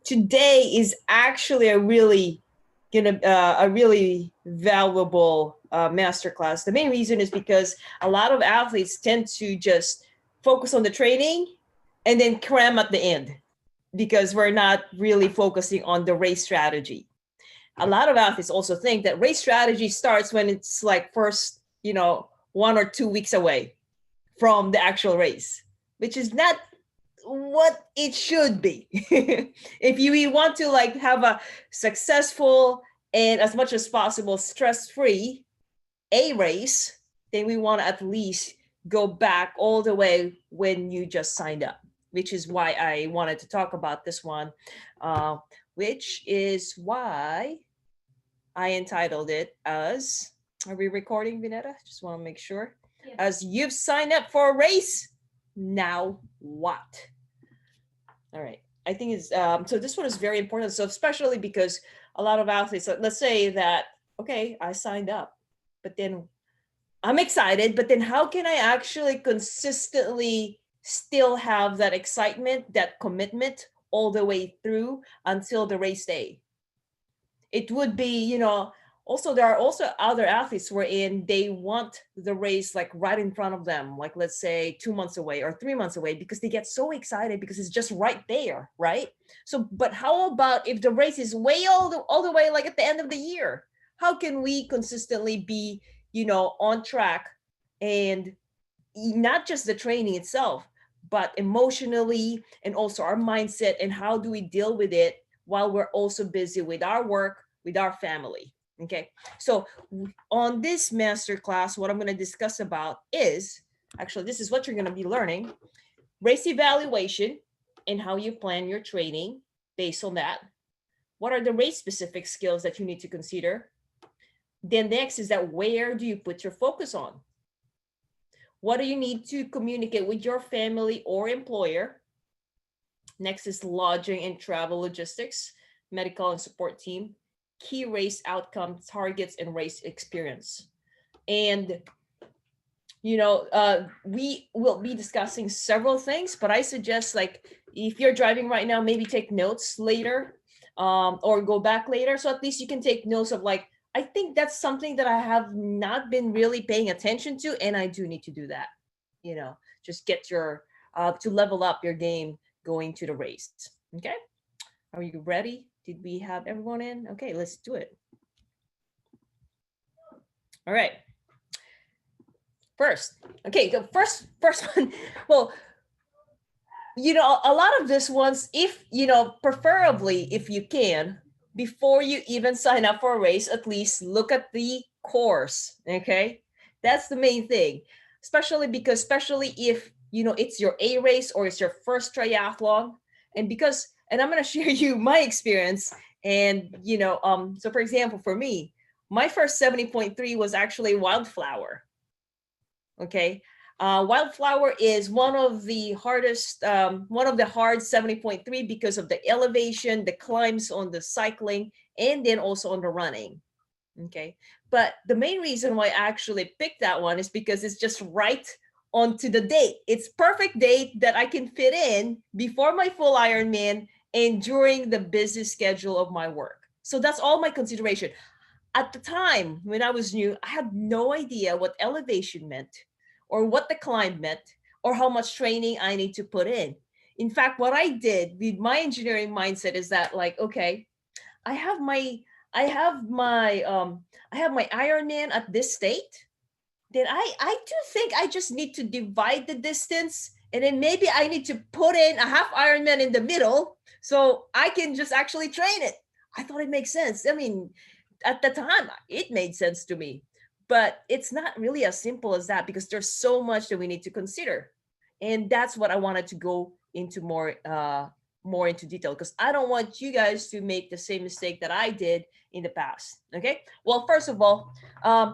today is actually a really valuable masterclass. The main reason is because a lot of athletes tend to just focus on the training and then cram at the end because we're not really focusing on the race strategy. A lot of athletes also think that race strategy starts when it's like first, 1 or 2 weeks away from the actual race, which is not what it should be. If you want to like have a successful and as much as possible stress-free a race, then we want to at least go back all the way when you just signed up, which is why I wanted to talk about this one, which is why I entitled it as, are we recording, Vinetta? Just want to make sure. Yeah. As you've signed up for a race, now what? All right. I think it's, so this one is very important. So especially because a lot of athletes, let's say that, okay, I signed up, but then I'm excited, but then how can I actually consistently still have that excitement, that commitment all the way through until the race day? It would be, also there are also other athletes wherein they want the race like right in front of them, like let's say 2 months away or 3 months away, because they get so excited because it's just right there, right? So, but how about if the race is way all the way like at the end of the year? How can we consistently be, on track, and not just the training itself, but emotionally and also our mindset, and how do we deal with it while we're also busy with our work, with our family? Okay, so on this masterclass, what I'm going to discuss about is, actually, this is what you're going to be learning: race evaluation and how you plan your training based on that. What are the race specific skills that you need to consider? Then next is that where do you put your focus on? What do you need to communicate with your family or employer? Next is lodging and travel logistics, medical and support team, key race outcome targets, and race experience. And we will be discussing several things, but I suggest, like, if you're driving right now, maybe take notes later, or go back later, so at least you can take notes of, like, I think that's something that I have not been really paying attention to, and I do need to do that. Just get your to level up your game going to the race. Okay, are you ready? Did we have everyone in? Okay, let's do it. All right. First, okay, the first one. Well, a lot of this ones, if preferably if you can, before you even sign up for a race, at least look at the course. Okay, that's the main thing, especially if it's your A race or it's your first triathlon. And I'm going to share you my experience. And so for example, for me, my first 70.3 was actually Wildflower. Okay, Wildflower is one of the hard 70.3 because of the elevation, the climbs on the cycling, and then also on the running. Okay, but the main reason why I actually picked that one is because it's just right onto the date. It's perfect date that I can fit in before my full Ironman and during the busy schedule of my work. So that's all my consideration. At the time when I was new, I had no idea what elevation meant or what the climb meant or how much training I need to put in. In fact, what I did with my engineering mindset is that, like, okay, I have my Ironman at this state. Then I do think I just need to divide the distance, and then maybe I need to put in a half Ironman in the middle so I can just actually train it. I thought it makes sense. I mean, at the time, it made sense to me. But it's not really as simple as that, because there's so much that we need to consider. And that's what I wanted to go into more into detail, because I don't want you guys to make the same mistake that I did in the past. Okay. Well, first of all,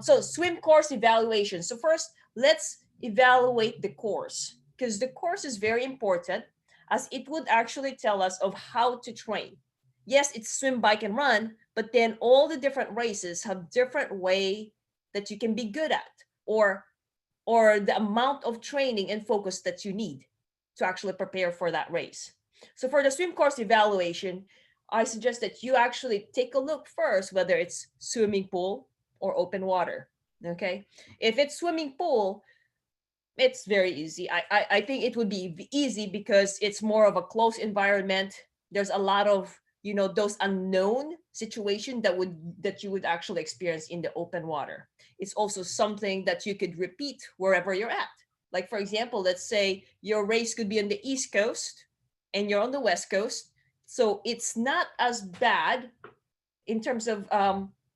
so swim course evaluation. So first, let's evaluate the course, because the course is very important, as it would actually tell us of how to train. Yes, it's swim, bike, and run, but then all the different races have different way that you can be good at, or the amount of training and focus that you need to actually prepare for that race. So for the swim course evaluation, I suggest that you actually take a look first whether it's swimming pool or open water. Okay. If it's swimming pool, it's very easy. I think it would be easy because it's more of a closed environment. There's a lot of, those unknown situation that you would actually experience in the open water. It's also something that you could repeat wherever you're at. Like for example, let's say your race could be on the East Coast and you're on the West Coast. So it's not as bad in terms of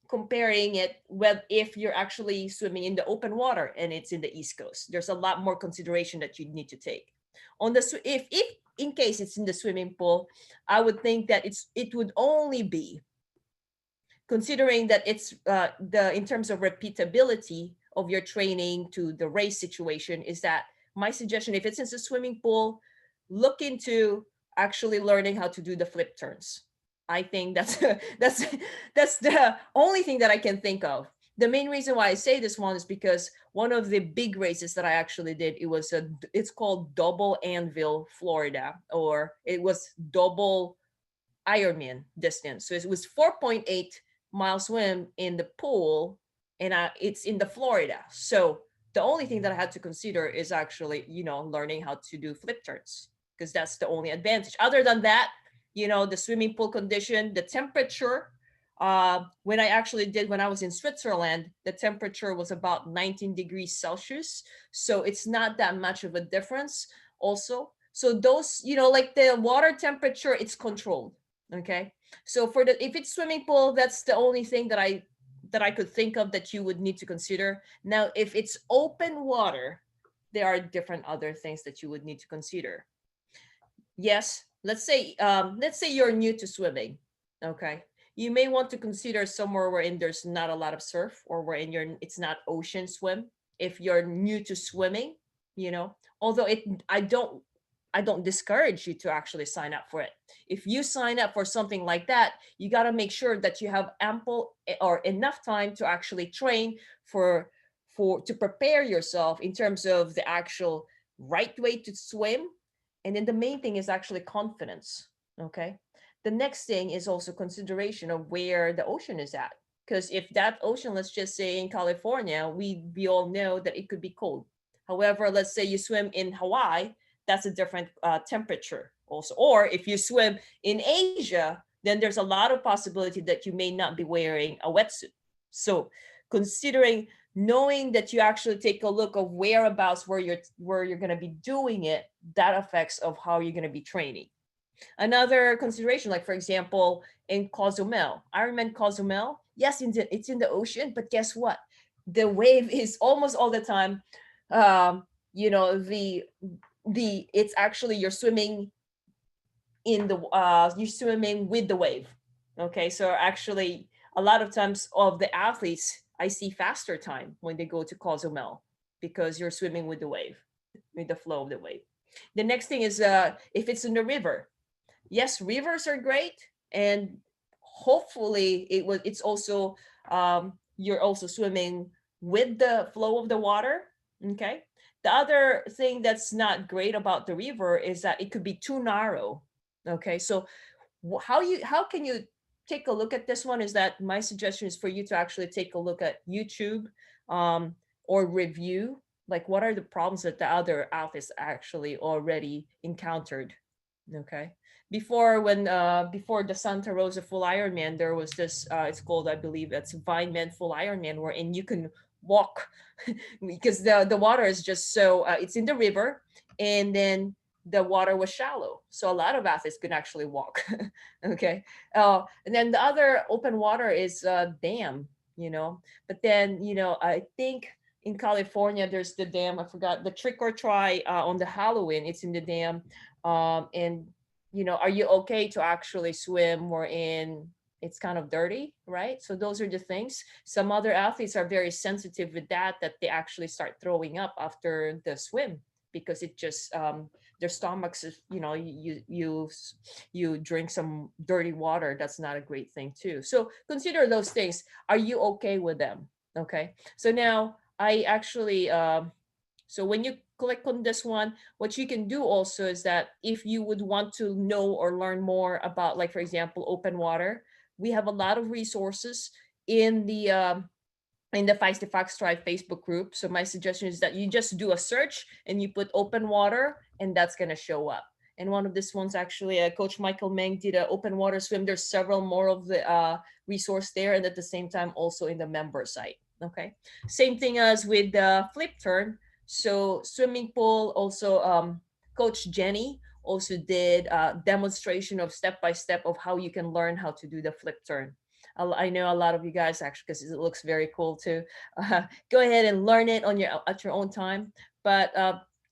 comparing it with if you're actually swimming in the open water and it's in the East Coast. There's a lot more consideration that you need to take. On the if in case it's in the swimming pool, I would think that it would only be considering that it's the in terms of repeatability of your training to the race situation, is that my suggestion, if it's in the swimming pool, look into actually learning how to do the flip turns. I think that's that's the only thing that I can think of. The main reason why I say this one is because one of the big races that I actually did, it's called Double Anvil Florida, or it was double Ironman distance. So it was 4.8 mile swim in the pool, and it's in the Florida. So the only thing that I had to consider is actually, learning how to do flip turns, because that's the only advantage. Other than that, the swimming pool condition, the temperature. When I was in Switzerland, the temperature was about 19 degrees Celsius. So it's not that much of a difference also. So those, like the water temperature, it's controlled. Okay. So if it's swimming pool, that's the only thing that I could think of that you would need to consider. Now, if it's open water, there are different other things that you would need to consider. Yes, let's say you're new to swimming. Okay. You may want to consider somewhere wherein there's not a lot of surf, or wherein it's not ocean swim. If you're new to swimming, although I don't discourage you to actually sign up for it. If you sign up for something like that, you got to make sure that you have ample or enough time to actually train to prepare yourself in terms of the actual right way to swim. And then the main thing is actually confidence. Okay. The next thing is also consideration of where the ocean is at. Because if that ocean, let's just say in California, we all know that it could be cold. However, let's say you swim in Hawaii, that's a different temperature also. Or if you swim in Asia, then there's a lot of possibility that you may not be wearing a wetsuit. So considering, knowing that you actually take a look of whereabouts where you're going to be doing it, that affects of how you're going to be training. Another consideration, like for example, in Cozumel, Ironman Cozumel, yes, it's in the ocean, but guess what? The wave is almost all the time. The it's actually you're swimming with the wave. Okay, so actually, a lot of times of the athletes, I see faster time when they go to Cozumel because you're swimming with the wave, with the flow of the wave. The next thing is if it's in the river. Yes, rivers are great, and hopefully it's also you're also swimming with the flow of the water. Okay. The other thing that's not great about the river is that it could be too narrow. Okay. So how can you take a look at this one, is that my suggestion is for you to actually take a look at YouTube, or review, like what are the problems that the other athletes actually already encountered. Okay. Before the Santa Rosa full Ironman, there was this it's called, I believe it's Vineman full Ironman, wherein you can walk because the water is just so it's in the river, and then the water was shallow, so a lot of athletes could actually walk. Okay. And then the other open water is dam, but then I think in California there's the dam, I forgot, the Trick or Try on the Halloween, it's in the dam. And are you okay to actually swim wherein it's kind of dirty, right? So those are the things. Some other athletes are very sensitive with that they actually start throwing up after the swim, because it just their stomachs is, you drink some dirty water, that's not a great thing too. So consider those things. Are you okay with them? Okay. So now I actually so when you click on this one. What you can do also is that if you would want to know or learn more about, like for example, open water, we have a lot of resources in the Feisty Fox Tribe Facebook group. So my suggestion is that you just do a search and you put open water, and that's gonna show up. And one of these ones actually, Coach Michael Meng did an open water swim. There's several more of the resource there, and at the same time also in the member site. Okay, same thing as with the flip turn. So swimming pool also, Coach Jenny also did a demonstration of step by step of how you can learn how to do the flip turn. I know a lot of you guys actually, because it looks very cool too. Go ahead and learn it on your at your own time. But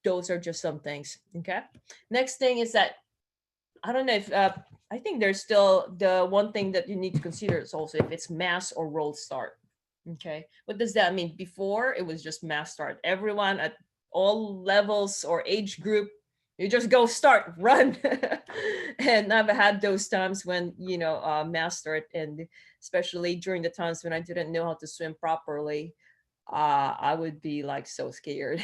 those are just some things. Okay. Next thing is that I don't know if I think there's still the one thing that you need to consider is also if it's mass or roll start. Okay. What does that mean? Before it was just mass start. Everyone at all levels or age group, you just go start, run. And I've had those times when, mass start, and especially during the times when I didn't know how to swim properly, I would be like so scared.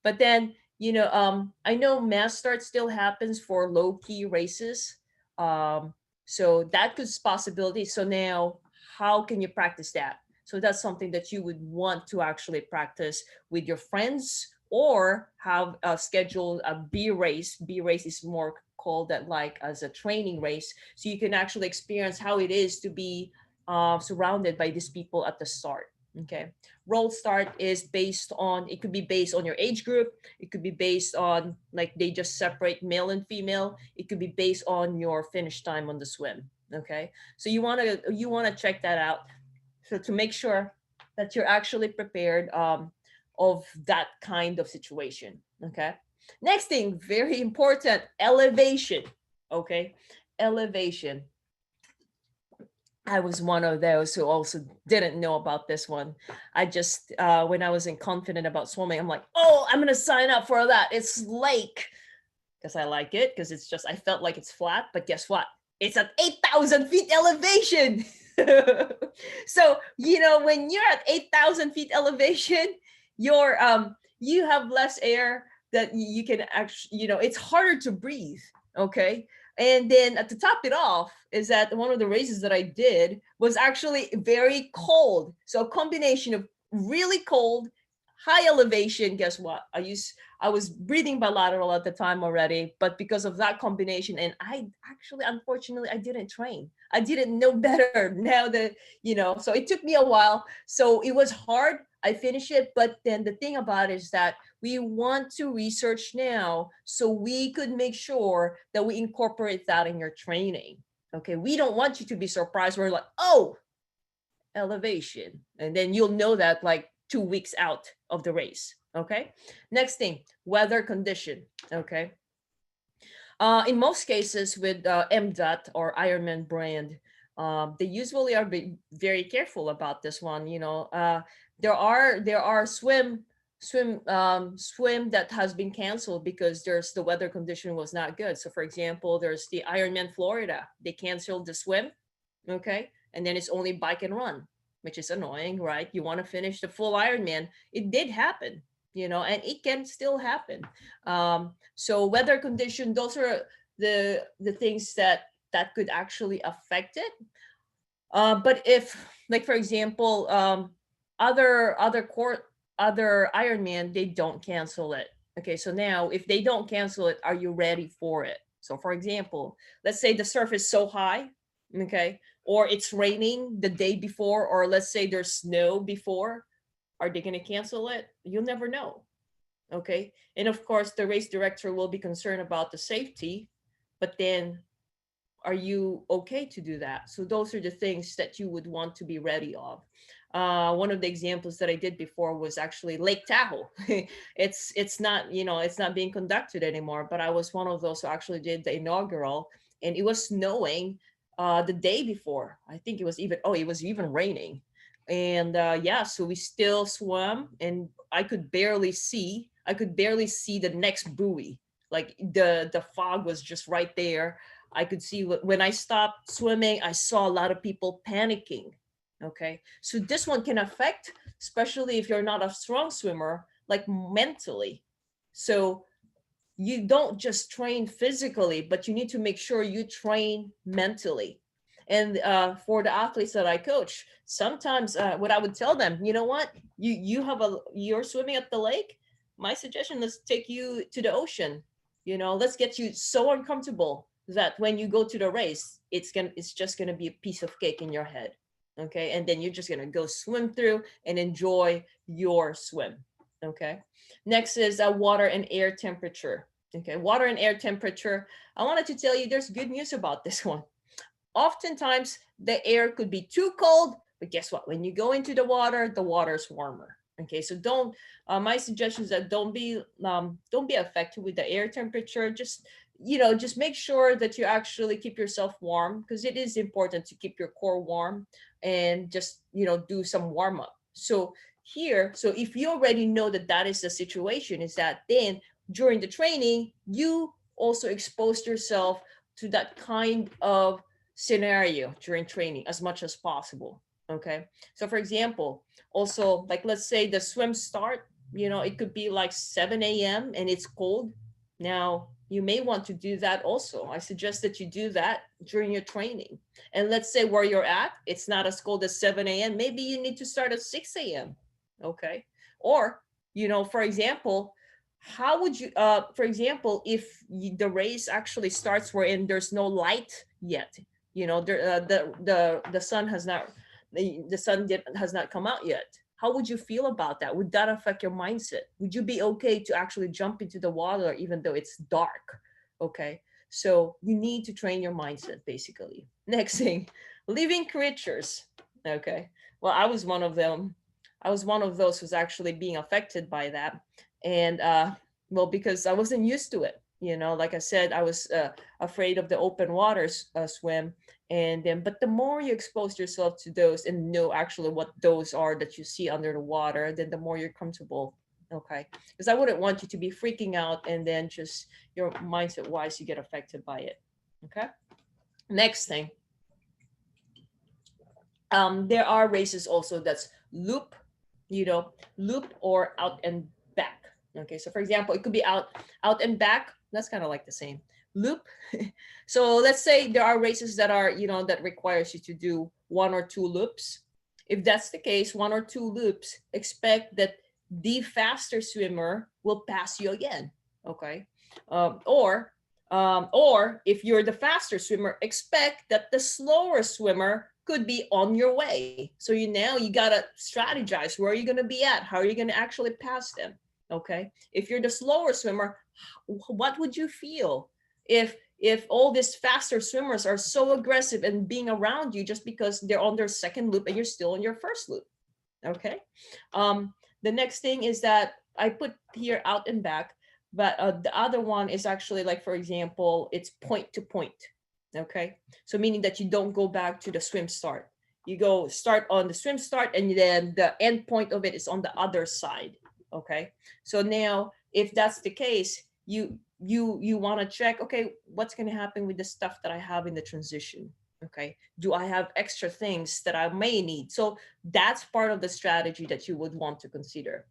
But then, I know mass start still happens for low key races. Um, so that could possibility. So now, how can you practice that? So that's something that you would want to actually practice with your friends or have scheduled a B race. B race is more called that like as a training race. So you can actually experience how it is to be surrounded by these people at the start. Okay. Roll start is based on, it could be based on your age group. It could be based on like they just separate male and female. It could be based on your finish time on the swim. Okay. So you want to check that out. So to make sure that you're actually prepared of that kind of situation. Okay. Next thing, very important, elevation. Okay. Elevation. I was one of those who also didn't know about this one. I just, when I wasn't confident about swimming, I'm like, oh, I'm going to sign up for that. It's lake. Because I like it, because it's just, I felt like it's flat. But guess what? It's at 8,000 feet elevation. So, when you're at 8,000 feet elevation, you have less air that you can actually, it's harder to breathe. Okay. And then to top it off is that one of the races that I did was actually very cold. So a combination of really cold, high elevation. Guess what? I was breathing bilateral at the time already, but because of that combination, and I actually, unfortunately, I didn't train. I didn't know better now that, so it took me a while. So it was hard. I finished it. But then the thing about it is that we want to research now so we could make sure that we incorporate that in your training. Okay. We don't want you to be surprised. We're like, oh, elevation. And then you'll know that like 2 weeks out of the race. Okay. Next thing, weather condition. Okay. In most cases with MDOT or Ironman brand, they usually are very careful about this one. There are swim that has been canceled because the weather condition was not good. So for example, there's the Ironman Florida. They canceled the swim. Okay. And then it's only bike and run, which is annoying, right? You want to finish the full Ironman. It did happen, and it can still happen. So weather condition, those are the things that could actually affect it. But if, like for example, other Ironman, they don't cancel it. Okay, so now if they don't cancel it, are you ready for it? So for example, let's say the surf is so high, okay, or it's raining the day before, or let's say there's snow before. Are they going to cancel it? You'll never know. Okay. And of course, the race director will be concerned about the safety, but then are you okay to do that? So those are the things that you would want to be ready of. One of the examples that I did before was actually Lake Tahoe. It's not, it's not being conducted anymore, but I was one of those who actually did the inaugural, and it was snowing the day before. I think it was even raining. And yeah, so we still swam, and I could barely see the next buoy. Like the fog was just right there. I could see when I stopped swimming, I saw a lot of people panicking. Okay. So this one can affect, especially if you're not a strong swimmer, like mentally. So you don't just train physically, but you need to make sure you train mentally. And for the athletes that I coach, sometimes what I would tell them, you know what, you're swimming at the lake. My suggestion is take you to the ocean. You know, let's get you so uncomfortable that when you go to the race, it's just gonna be a piece of cake in your head. Okay, and then you're just gonna go swim through and enjoy your swim. Okay. Next is water and air temperature. Okay, water and air temperature. I wanted to tell you there's good news about this one. Oftentimes, the air could be too cold, but guess what? When you go into the water's warmer. Okay, so don't. My suggestion is that don't be affected with the air temperature. Just just make sure that you actually keep yourself warm, because it is important to keep your core warm, and just do some warm up. So here, so if you already know that that is the situation, is that then during the training you also exposed yourself to that kind of scenario during training as much as possible. Okay, so for example, also, like, let's say the swim start, it could be like 7 a.m. and it's cold. Now you may want to do that also. I suggest that you do that during your training. And let's say where you're at, it's not as cold as 7 a.m. Maybe you need to start at 6 a.m. Okay, or for example, how would you for example, if the race actually starts wherein there's no light yet, the sun has not has not come out yet. How would you feel about that? Would that affect your mindset? Would you be okay to actually jump into the water even though it's dark? Okay, so you need to train your mindset, basically. Next thing, living creatures. Okay, well, I was one of them. I was one of those who's actually being affected by that. And well, because I wasn't used to it. Like I said, I was afraid of the open waters swim. And then, but the more you expose yourself to those and know actually what those are that you see under the water, then the more you're comfortable. Okay, because I wouldn't want you to be freaking out and then just your mindset wise you get affected by it. Okay, next thing, there are races also that's loop, loop or out and back. Okay, so for example, it could be out and back. That's kind of like the same loop. So let's say there are races that are, that requires you to do 1 or 2 loops. If that's the case, 1 or 2 loops, expect that the faster swimmer will pass you again. Okay, or if you're the faster swimmer, expect that the slower swimmer could be on your way. So you gotta strategize. Where are you gonna be at? How are you gonna actually pass them? Okay. If you're the slower swimmer, what would you feel if all these faster swimmers are so aggressive and being around you just because they're on their second loop and you're still on your first loop? Okay. The next thing is that I put here out and back, but the other one is actually, like, for example, it's point to point. Okay, so meaning that you don't go back to the swim start. You go start on the swim start, and then the end point of it is on the other side. Okay, so now if that's the case, you want to check, okay, what's going to happen with the stuff that I have in the transition? Okay, do I have extra things that I may need? So that's part of the strategy that you would want to consider.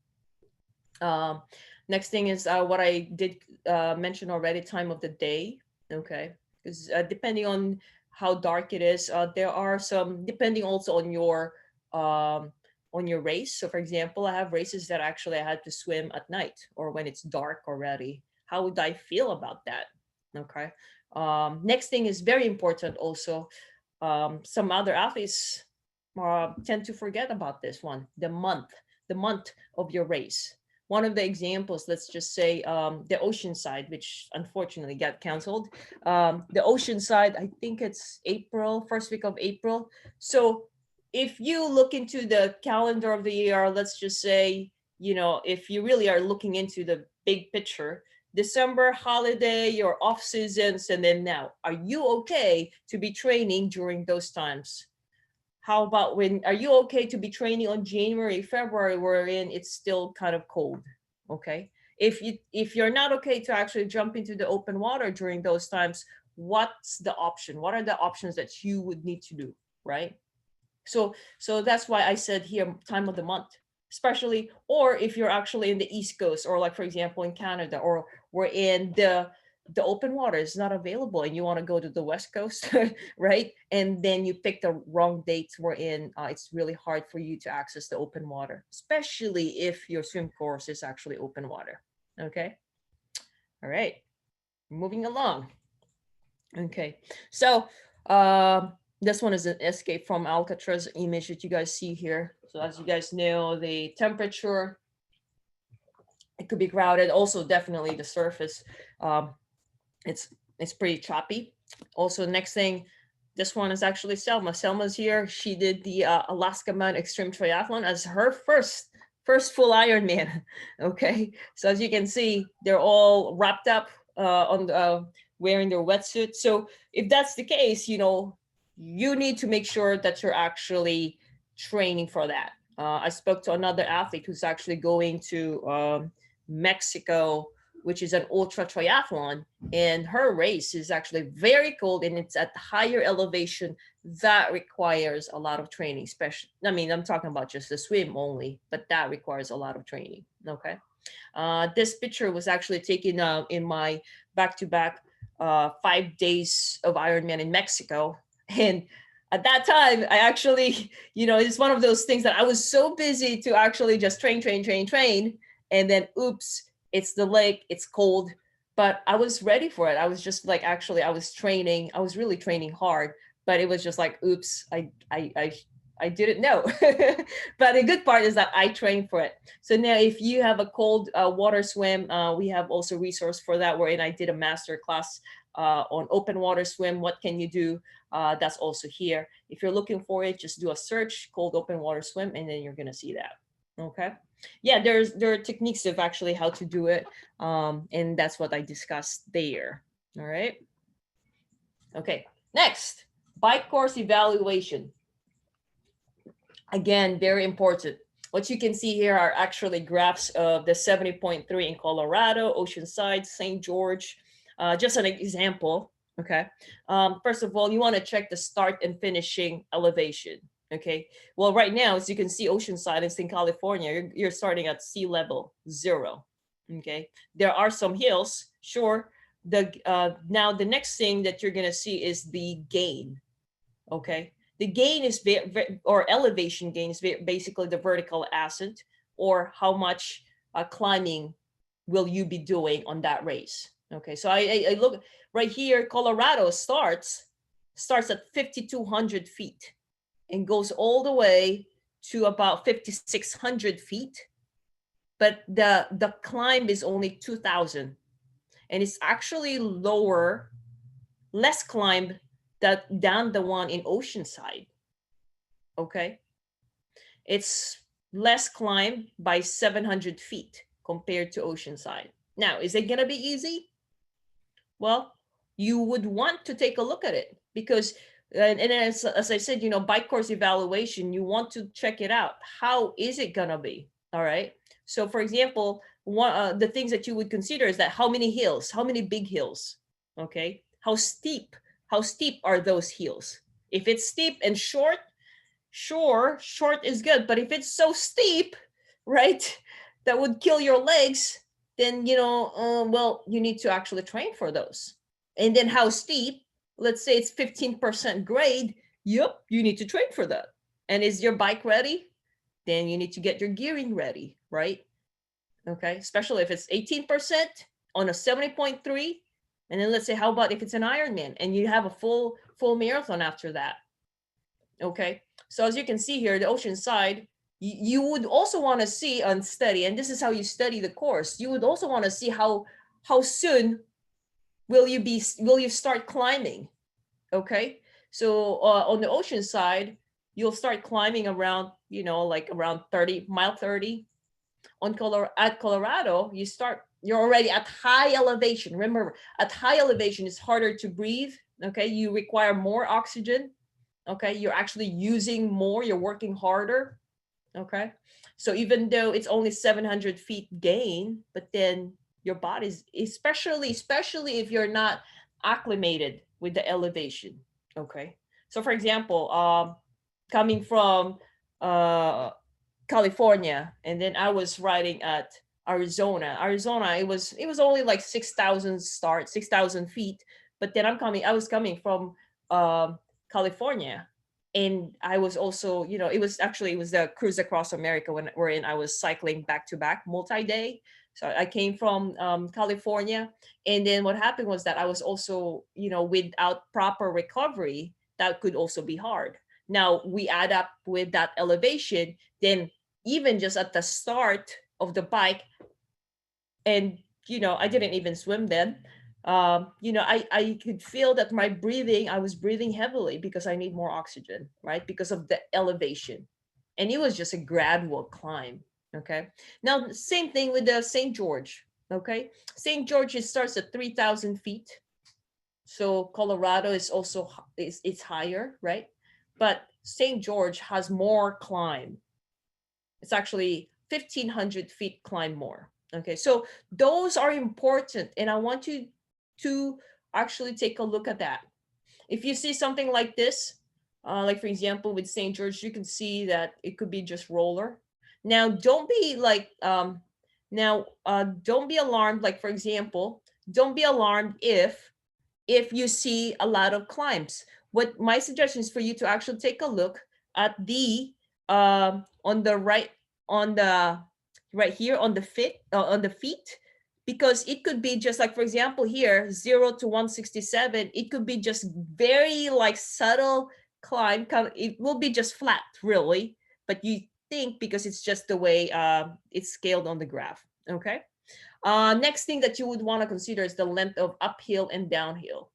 Next thing is what I did mention already, time of the day. Okay, because depending on how dark it is, there are some, depending also on your race. So for example, I have races that actually I had to swim at night or when it's dark already. How would I feel about that? Okay. Next thing is very important also. Some other athletes tend to forget about this one, the month of your race. One of the examples, let's just say the ocean side, which unfortunately got canceled. The ocean side, I think it's April, first week of April. So if you look into the calendar of the year, let's just say, if you really are looking into the big picture, December holiday, your off seasons, and then now, are you okay to be training during those times? How about are you okay to be training on January, February, wherein it's still kind of cold? Okay. If you're not okay to actually jump into the open water during those times, what's the option? What are the options that you would need to do? Right. So that's why I said here, time of the month. especially, or if you're actually in the East Coast, or like, for example, in Canada, or we're in the open water is not available and you want to go to the West Coast, right? And then you pick the wrong dates we're in, it's really hard for you to access the open water, especially if your swim course is actually open water. Okay. All right. Moving along. Okay. So this one is an escape from Alcatraz image that you guys see here. So as you guys know, the temperature, it could be crowded. Also, definitely the surface. It's pretty choppy. Also, next thing, this one is actually Selma. Selma's here. She did the Alaska Mountain Extreme Triathlon as her first full Ironman. Okay, so as you can see, they're all wrapped up on wearing their wetsuit. So if that's the case, you know, you need to make sure that you're actually training for that. I spoke to another athlete who's actually going to Mexico, which is an ultra triathlon, and her race is actually very cold and it's at higher elevation. That requires a lot of training, especially, I mean, I'm talking about just the swim only, but that requires a lot of training. Okay. This picture was actually taken in my back-to-back 5 days of Ironman in Mexico. And at that time, I actually, you know, it's one of those things that I was so busy to actually just train. And then, oops, it's the lake, it's cold, but I was ready for it. I was just like, actually, I was training. I was really training hard, but it was just like, oops, I didn't know. But the good part is that I trained for it. So now if you have a cold water swim, we have also resource for that, wherein I did a master class on open water swim. What can you do? That's also here. If you're looking for it, just do a search, cold open water swim, and then you're gonna see that. Okay. Yeah, there are techniques of actually how to do it. And that's what I discussed there. All right. Okay. Next, bike course evaluation. Again, very important. What you can see here are actually graphs of the 70.3 in Colorado, Oceanside, St. George. Just an example. Okay. First of all, you want to check the start and finishing elevation. Okay. Well, right now, as you can see, Oceanside is in California. You're starting at sea level 0. Okay. There are some hills, sure. Now the next thing that you're gonna see is the gain. Okay. The gain is or elevation gain is basically the vertical ascent, or how much climbing will you be doing on that race. Okay. So I look right here. Colorado starts at 5,200 feet and goes all the way to about 5,600 feet, but the climb is only 2,000, and it's actually less climb than the one in Oceanside. Okay, it's less climb by 700 feet compared to Oceanside. Now, is it gonna be easy? Well, you would want to take a look at it, because and as I said, you know, bike course evaluation, you want to check it out. How is it gonna be? All right. So for example, one the things that you would consider is that how many hills, how many big hills, okay? How steep are those hills? If it's steep and short, sure, short is good. But if it's so steep, right, that would kill your legs, then, you know, well, you need to actually train for those. And then how steep, let's say it's 15% grade, yep, you need to train for that. And is your bike ready? Then you need to get your gearing ready, right? Okay, especially if it's 18% on a 70.3. And then let's say, how about if it's an Ironman and you have a full marathon after that? Okay, so as you can see here, the Oceanside, you would also want to see on study, and this is how you study the course. You would also want to see how soon will you start climbing. Okay, so on the Oceanside, you'll start climbing around, you know, like around 30 mile 30. At Colorado, you're already at high elevation. Remember, at high elevation, it's harder to breathe. Okay, you require more oxygen. Okay, you're actually using more, you're working harder. Okay, so even though it's only 700 feet gain, but then your body's, especially if you're not acclimated with the elevation. Okay, so for example, coming from California, and then I was riding at Arizona. It was only like 6,000 start, 6,000 feet. But then I was coming from California, and I was also, it was the cruise across America wherein I was cycling back to back multi-day. So I came from California, and then what happened was that I was also, without proper recovery, that could also be hard. Now we add up with that elevation, then even just at the start of the bike, and I didn't even swim then. I could feel that I was breathing heavily because I need more oxygen, right? Because of the elevation. And it was just a gradual climb. Okay. Now, same thing with the St. George. Okay. St. George, it starts at 3,000 feet. So Colorado is also, it's higher, right? But St. George has more climb. It's actually 1,500 feet climb more. Okay, so those are important, and I want you to actually take a look at that. If you see something like this, like for example with St. George, you can see that it could be just roller. Now, don't be like, don't be alarmed. Like for example, don't be alarmed if you see a lot of climbs. What my suggestion is for you to actually take a look at the on the right, on the right here on the feet, because it could be just like, for example, here 0 to 167, it could be just very like subtle climb. It will be just flat really, but you think because it's just the way it's scaled on the graph. Okay. Next thing that you would want to consider is the length of uphill and downhill.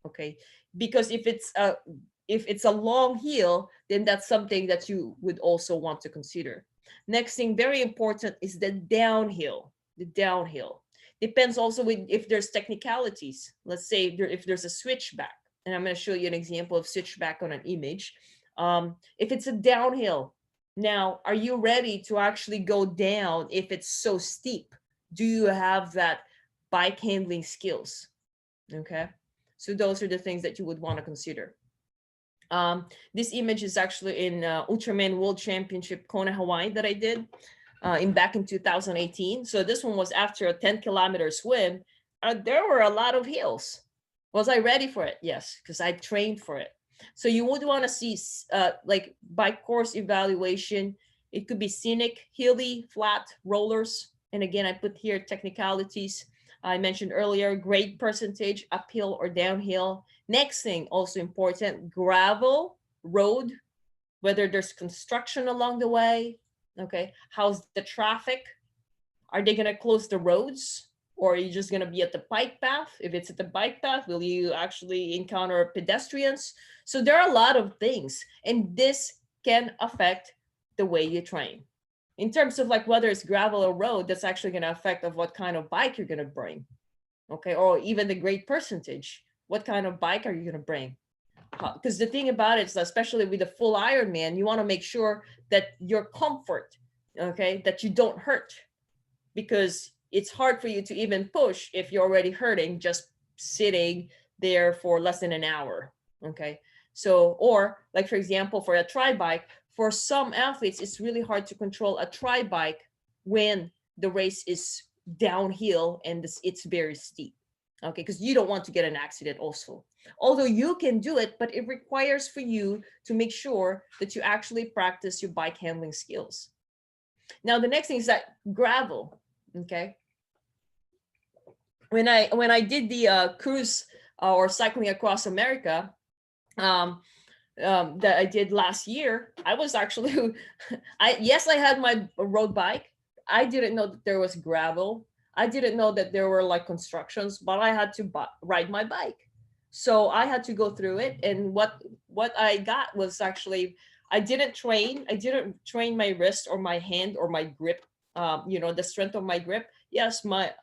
Okay, because if it's a long hill, then that's something that you would also want to consider. Next thing, very important, is the downhill. The downhill depends also with if there's technicalities. Let's say if there's a switchback, and I'm going to show you an example of switchback on an image. If it's a downhill, now are you ready to actually go down if it's so steep? Do you have that bike handling skills? Okay, so those are the things that you would want to consider. This image is actually in Ultraman World Championship Kona, Hawaii that I did back in 2018. So this one was after a 10-kilometer swim. There were a lot of hills. Was I ready for it? Yes, because I trained for it. So you would want to see like bike course evaluation. It could be scenic, hilly, flat, rollers. And again, I put here technicalities. I mentioned earlier, grade percentage, uphill or downhill. Next thing, also important, gravel, road, whether there's construction along the way. Okay, how's the traffic? Are they gonna close the roads? Or are you just gonna be at the bike path? If it's at the bike path, will you actually encounter pedestrians? So there are a lot of things, and this can affect the way you train. In terms of like whether it's gravel or road, that's actually going to affect of what kind of bike you're going to bring. Okay, or even the grade percentage. What kind of bike are you going to bring? Because the thing about it is, especially with the full Ironman, you want to make sure that your comfort, okay, that you don't hurt, because it's hard for you to even push if you're already hurting just sitting there for less than an hour. Okay, so, or like for example, for a tri bike, for some athletes, it's really hard to control a tri bike when the race is downhill and it's very steep. Okay, because you don't want to get an accident also. Although you can do it, but it requires for you to make sure that you actually practice your bike handling skills. Now, the next thing is that gravel. Okay, when I did the cruise or cycling across America, that I did last year, I was actually, I had my road bike. I didn't know that there was gravel. I didn't know that there were like constructions, but I had to ride my bike. So I had to go through it. And what I got was actually, I didn't train my wrist or my hand or my grip, the strength of my grip. Yes, my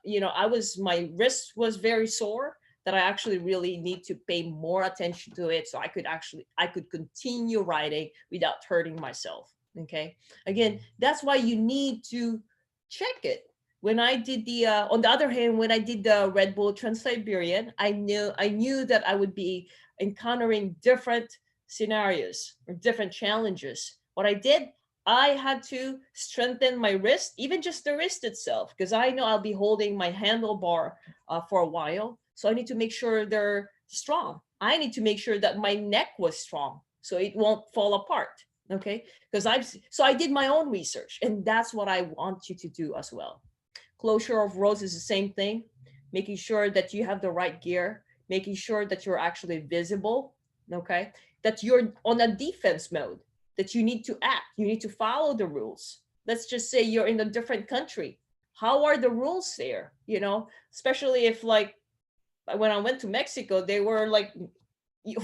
wrist was very sore, that I actually really need to pay more attention to it, so I could continue riding without hurting myself. Okay, again, that's why you need to check it. When I did the on the other hand, when I did the Red Bull Trans-Siberian, I knew that I would be encountering different scenarios or different challenges. What I did, I had to strengthen my wrist, even just the wrist itself, because I know I'll be holding my handlebar for a while. So I need to make sure they're strong. I need to make sure that my neck was strong so it won't fall apart. Okay. Because I did my own research, and that's what I want you to do as well. Closure of roads is the same thing, making sure that you have the right gear, making sure that you're actually visible, okay? That you're on a defense mode, that you need to act, you need to follow the rules. Let's just say you're in a different country. How are the rules there? You know, especially if, like, when I went to Mexico, they were like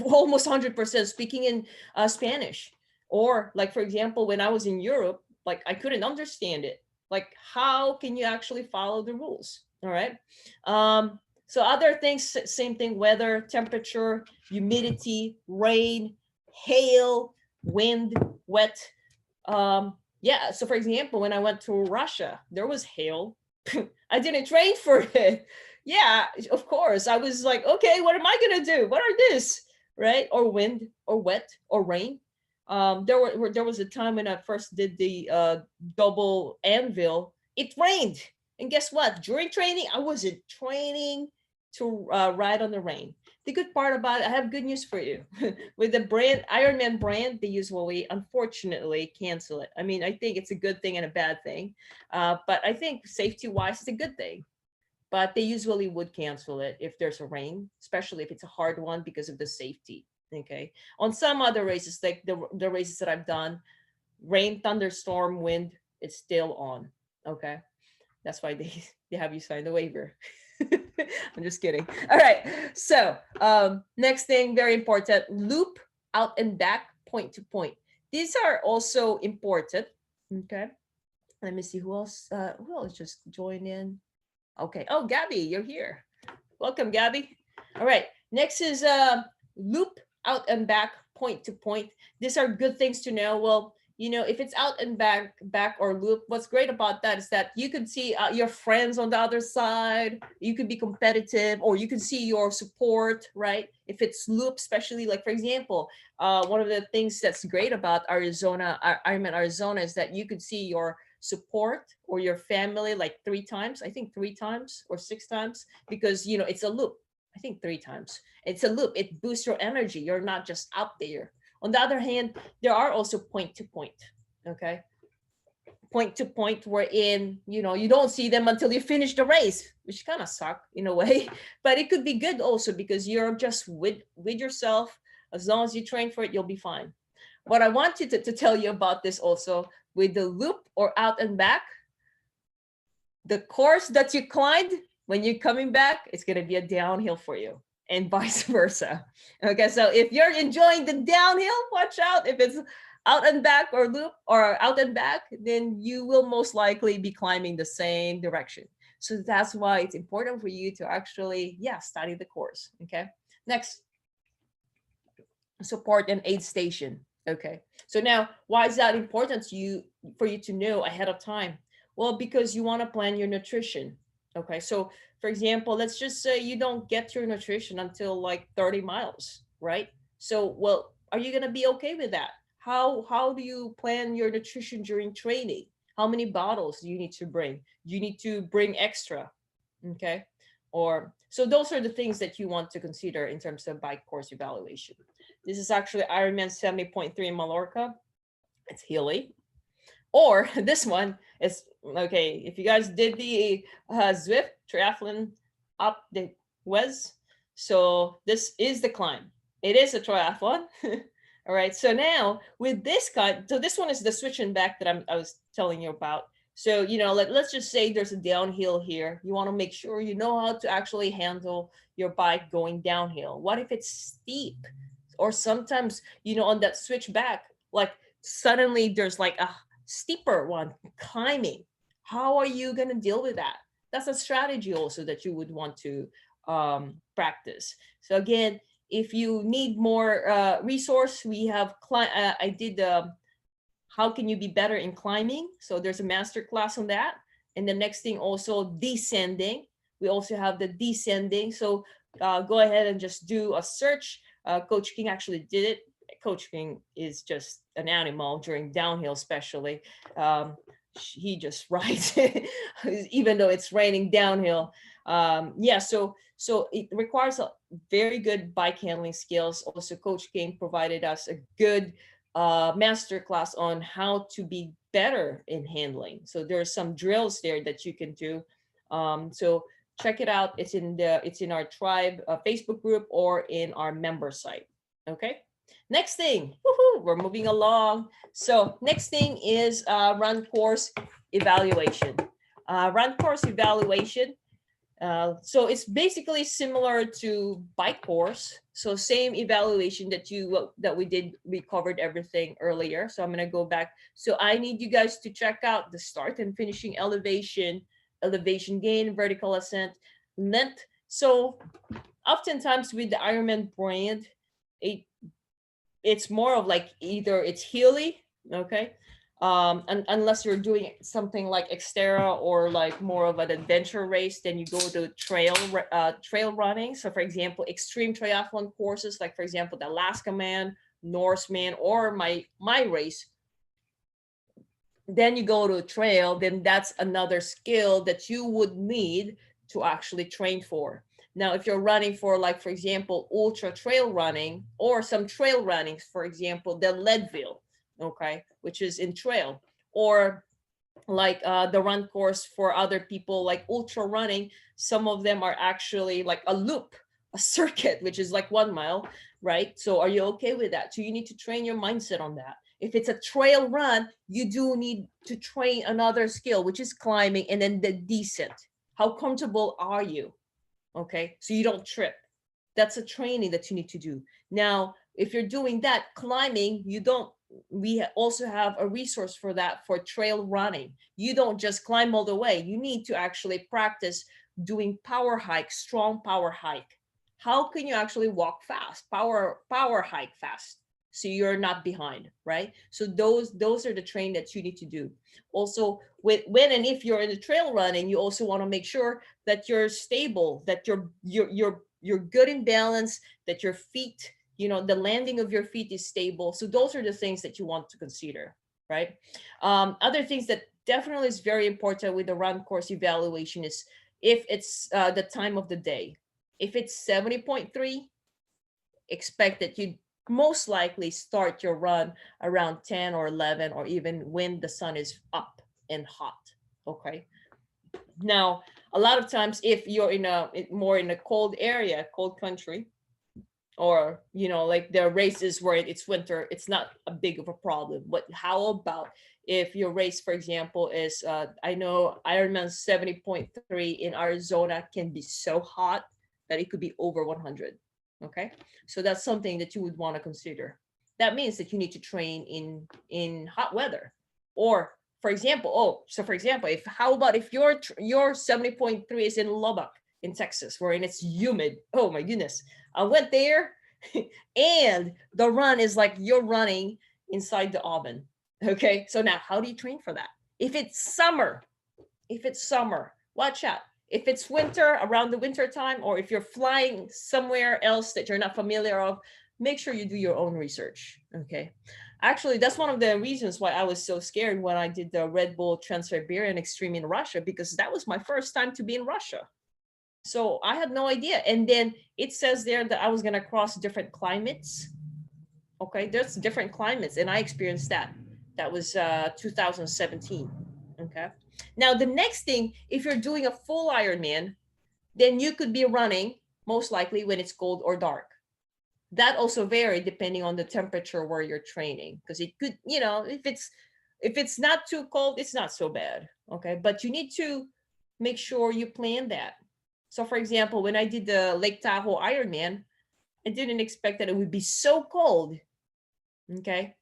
almost 100% speaking in Spanish. Or, like, for example, when I was in Europe, like, I couldn't understand it. Like, how can you actually follow the rules? All right. So other things, same thing: weather, temperature, humidity, rain, hail, wind, wet. Yeah. So for example, when I went to Russia, there was hail. I didn't train for it. Yeah, of course. I was like, okay, what am I gonna do? What are this? Right? Or wind, or wet, or rain. There was a time when I first did the double anvil. It rained, and guess what? During training, I wasn't training to ride on the rain. The good part about it, I have good news for you. With the brand Ironman brand, they usually, unfortunately, cancel it. I mean, I think it's a good thing and a bad thing, but I think safety-wise, it's a good thing. But they usually would cancel it if there's a rain, especially if it's a hard one because of the safety. Okay. On some other races, like the races that I've done, rain, thunderstorm, wind, it's still on. Okay. That's why they they have you sign the waiver. I'm just kidding. All right. So next thing, very important: loop, out and back, point to point. These are also important. Okay. Let me see who else. Who else just joined in? Okay. Oh, Gabby, you're here. Welcome, Gabby. All right. Next is loop, out and back, point to point. These are good things to know. Well, you know, if it's out and back or loop, what's great about that is that you can see your friends on the other side. You could be competitive, or you can see your support, right? If it's loop, especially, like, for example, one of the things that's great about Arizona, Ironman Arizona, is that you could see your support or your family like 3 times. I think 3 times or 6 times, because you know it's a loop. I think 3 times. It's a loop. It boosts your energy. You're not just out there. On the other hand, there are also point to point. Okay. Point to point wherein, you know, you don't see them until you finish the race, which kind of suck in a way. But it could be good also, because you're just with yourself. As long as you train for it, you'll be fine. What I wanted to tell you about this also, with the loop or out and back, the course that you climbed, when you're coming back, it's going to be a downhill for you, and vice versa. Okay, so if you're enjoying the downhill, watch out. If it's out and back or loop or out and back, then you will most likely be climbing the same direction. So that's why it's important for you to actually, study the course. Okay, next, support and aid station. Okay, so now, why is that important to you, for you to know ahead of time? Well, because you want to plan your nutrition. Okay, so for example, let's just say you don't get your nutrition until like 30 miles, right? So, well, are you going to be okay with that? How do you plan your nutrition during training? How many bottles do you need to bring? You need to bring extra. Okay, or so those are the things that you want to consider in terms of bike course evaluation. This is actually Ironman 70.3 in Mallorca. It's hilly. Or this one is, okay, if you guys did the Zwift triathlon up the Wes, so this is the climb. It is a triathlon. All right, so now with this kind, so this one is the switch and back that I was telling you about. So, you know, let's just say there's a downhill here. You want to make sure you know how to actually handle your bike going downhill. What if it's steep? Or sometimes, you know, on that switch back, like suddenly there's like a steeper one climbing. How are you going to deal with that? That's a strategy also that you would want to practice. So again, if you need more resource, we have, I did how can you be better in climbing? So there's a master class on that. And the next thing also, descending. We also have the descending. So go ahead and just do a search. Coach King actually did it Coach King is just an animal during downhill, especially. He just rides, even though it's raining downhill. Yeah, so it requires a very good bike handling skills. Also, Coach King provided us a good master class on how to be better in handling. So there are some drills there that you can do. So check it out. It's in our tribe Facebook group or in our member site. Okay. Next thing, woohoo, we're moving along. So next thing is run course evaluation. Run course evaluation. So it's basically similar to bike course. So same evaluation that we covered everything earlier. So I'm gonna go back. So I need you guys to check out the start and finishing elevation, elevation gain, vertical ascent, length. So oftentimes with the Ironman brand, it it's more of like either it's Healy, okay, unless you're doing something like Xterra or like more of an adventure race, then you go to trail running. So for example, extreme triathlon courses, like for example the Alaska Man, Norseman, or my race, then you go to a trail, then that's another skill that you would need to actually train for. Now, if you're running for, like, for example, ultra trail running or some trail runnings, for example, the Leadville, okay, which is in trail, or like the run course for other people, like ultra running, some of them are actually like a loop, a circuit, which is like 1 mile, right? So are you okay with that? So you need to train your mindset on that. If it's a trail run, you do need to train another skill, which is climbing, and then the descent. How comfortable are you? Okay, so you don't trip. That's a training that you need to do. Now, if you're doing that climbing, we also have a resource for that for trail running. You don't just climb all the way. You need to actually practice doing power hike, strong power hike. How can you actually walk fast, power hike fast, so you're not behind, right? So those are the training that you need to do. Also, when and if you're in the trail running, you also want to make sure that you're stable, that you're good in balance, that your feet, the landing of your feet is stable. So those are the things that you want to consider, right? Other things that definitely is very important with the run course evaluation is if it's the time of the day. If it's 70.3, expect that you most likely start your run around 10 or 11, or even when the sun is up and hot. Okay. Now, a lot of times, if you're more in a cold area, cold country, or like the races where it's winter, it's not a big of a problem. But how about if your race, for example, is I know Ironman 70.3 in Arizona can be so hot that it could be over 100. Okay, so that's something that you would want to consider. That means that you need to train in hot weather. Or for example, if how about if your 70.3 is in Lubbock in Texas, wherein it's humid. Oh my goodness, I went there and the run is like you're running inside the oven. Okay, so now how do you train for that? If it's summer, watch out. If it's winter, around the winter time, or if you're flying somewhere else that you're not familiar of, make sure you do your own research. Okay. Actually, that's one of the reasons why I was so scared when I did the Red Bull Trans-Siberian Extreme in Russia, because that was my first time to be in Russia. So I had no idea. And then it says there that I was going to cross different climates. Okay, there's different climates, and I experienced that. That was 2017. Okay. Now, the next thing, if you're doing a full Ironman, then you could be running most likely when it's cold or dark. That also vary depending on the temperature where you're training, because it could, if it's not too cold, it's not so bad. Okay, but you need to make sure you plan that. So, for example, when I did the Lake Tahoe Ironman, I didn't expect that it would be so cold. Okay,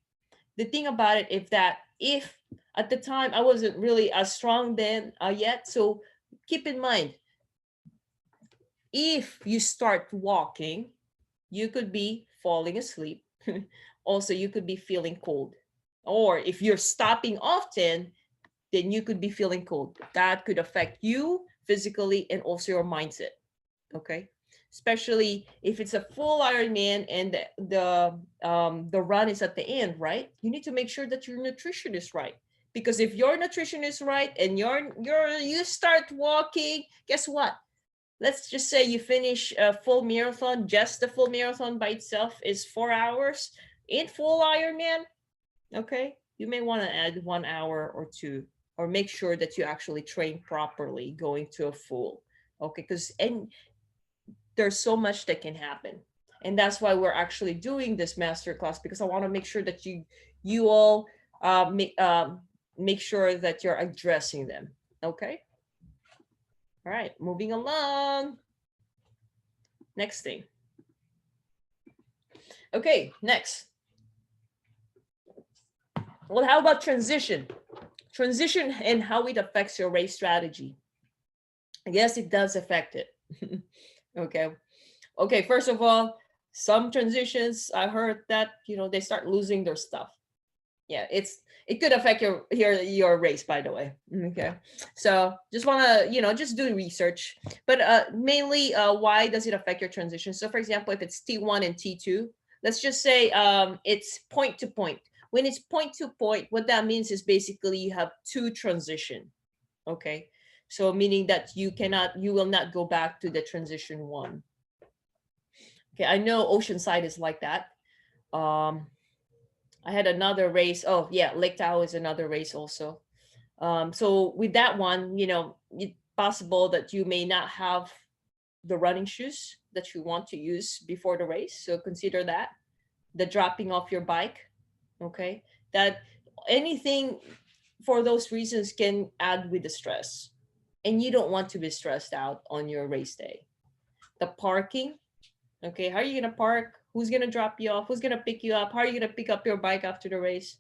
the thing about it is that if at the time I wasn't really as strong then yet, so keep in mind, if you start walking, you could be falling asleep. Also, you could be feeling cold. Or if you're stopping often, then you could be feeling cold. That could affect you physically and also your mindset. Okay. especially if it's a full Ironman and the run is at the end, right? You need to make sure that your nutrition is right. Because if your nutrition is right and you start walking, guess what? Let's just say you finish a full marathon, just the full marathon by itself is 4 hours in full Ironman. Okay, you may want to add 1 hour or two, or make sure that you actually train properly going to a full. Okay, because and there's so much that can happen, and that's why we're actually doing this masterclass, because I want to make sure that you all make sure that you're addressing them. Okay. All right, moving along. Next thing. Okay, next. Well, how about transition? Transition and how it affects your race strategy. Yes, it does affect it. Okay. Okay, first of all, some transitions, I heard that, they start losing their stuff. Yeah, it could affect your race, by the way. Okay, so just want to just do research, but mainly why does it affect your transition? So for example, if it's T1 and T2, let's just say it's point to point. When it's point to point, what that means is basically you have two transition. Okay, so meaning that you will not go back to the transition one. Okay, I know Oceanside is like that. I had another race. Oh yeah, Lake Tahoe is another race also. So with that one, it's possible that you may not have the running shoes that you want to use before the race. So consider that. The dropping off your bike. Okay. That anything for those reasons can add with the stress. And you don't want to be stressed out on your race day. The parking. Okay. How are you going to park? Who's going to drop you off? Who's going to pick you up? How are you going to pick up your bike after the race?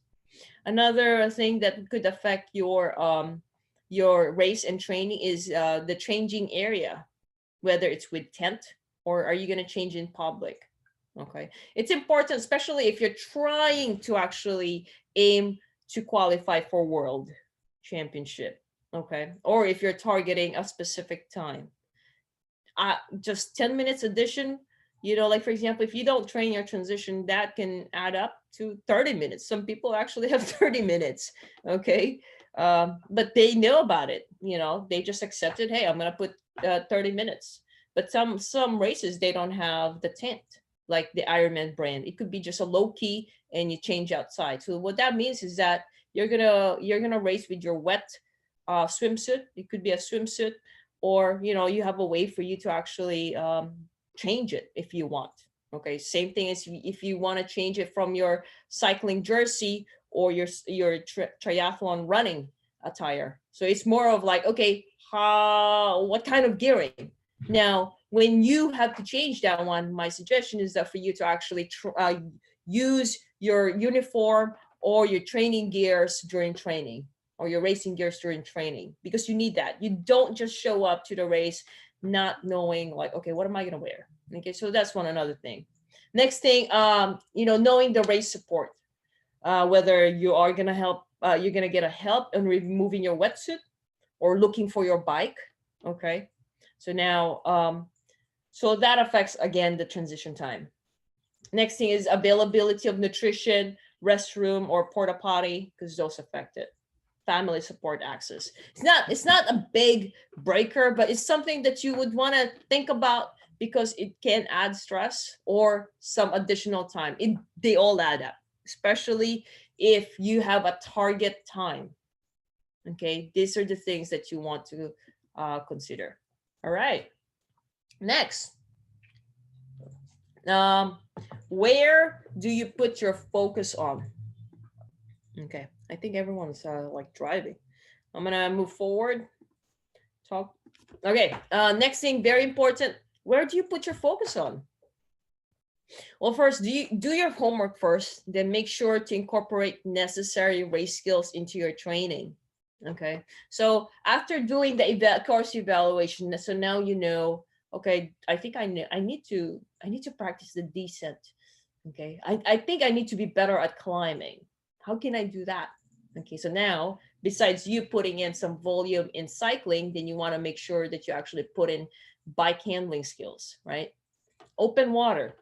Another thing that could affect your race and training is the changing area, whether it's with tent or are you going to change in public? Okay. It's important, especially if you're trying to actually aim to qualify for world championship. Okay. Or if you're targeting a specific time. Just 10 minutes addition, like for example, if you don't train your transition, that can add up to 30 minutes. Some people actually have 30 minutes. Okay. But they know about it. They just accepted, hey, I'm going to put 30 minutes. But some races, they don't have the tent, like the Ironman brand. It could be just a low key and you change outside. So what that means is that you're gonna race with your wet swimsuit. It could be a swimsuit, or you have a way for you to actually change it if you want. Okay, same thing as if you want to change it from your cycling jersey or your triathlon running attire. So it's more of like, okay, what kind of gearing? Now, when you have to change that one, my suggestion is that for you to actually use your uniform or your training gears during training, or your racing gears during training, because you need that. You don't just show up to the race not knowing, like, okay, what am I going to wear? Okay, so that's another thing. Next thing, knowing the race support, whether you are going to help, you're going to get a help in removing your wetsuit or looking for your bike. Okay, so now, so that affects, again, the transition time. Next thing is availability of nutrition, restroom, or porta potty, because those affect it. Family support access. It's not a big breaker, but it's something that you would want to think about, because it can add stress or some additional time. They all add up, especially if you have a target time. Okay, these are the things that you want to consider. All right, next. Where do you put your focus on? Okay, I think everyone's like driving. I'm gonna move forward. Talk. Okay, next thing, very important. Where do you put your focus on? Well, first, do your homework first, then make sure to incorporate necessary race skills into your training. Okay, so after doing the course evaluation, so now you know, okay, I think I need to practice the descent. Okay, I think I need to be better at climbing. How can I do that? Okay, so now, besides you putting in some volume in cycling, then you want to make sure that you actually put in bike handling skills, right? open water,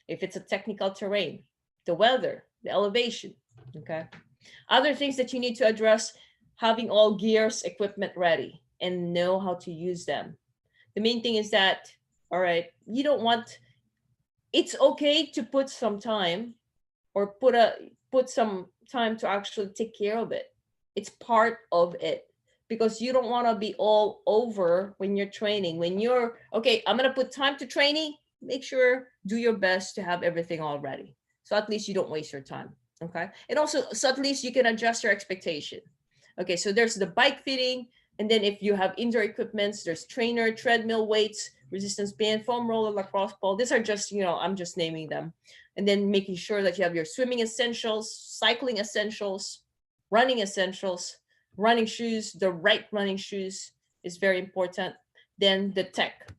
if it's a technical terrain, the weather, the elevation, okay? Other things that you need to address, having all gears, equipment ready and know how to use them. The main thing is that, all right, you don't want, it's okay to put some time or put some time to actually take care of it. It's part of it, because you don't want to be all over when you're training. When you're, okay, I'm going to put time to training, make sure, do your best to have everything all ready. So at least you don't waste your time. Okay. And also, so at least you can adjust your expectation. Okay. So there's the bike fitting. And then if you have indoor equipments, there's trainer, treadmill, weights, resistance band, foam roller, lacrosse ball. These are just, you know, I'm just naming them. And then making sure that you have your swimming essentials, cycling essentials, running essentials, running shoes. The right running shoes is very important. Then the tech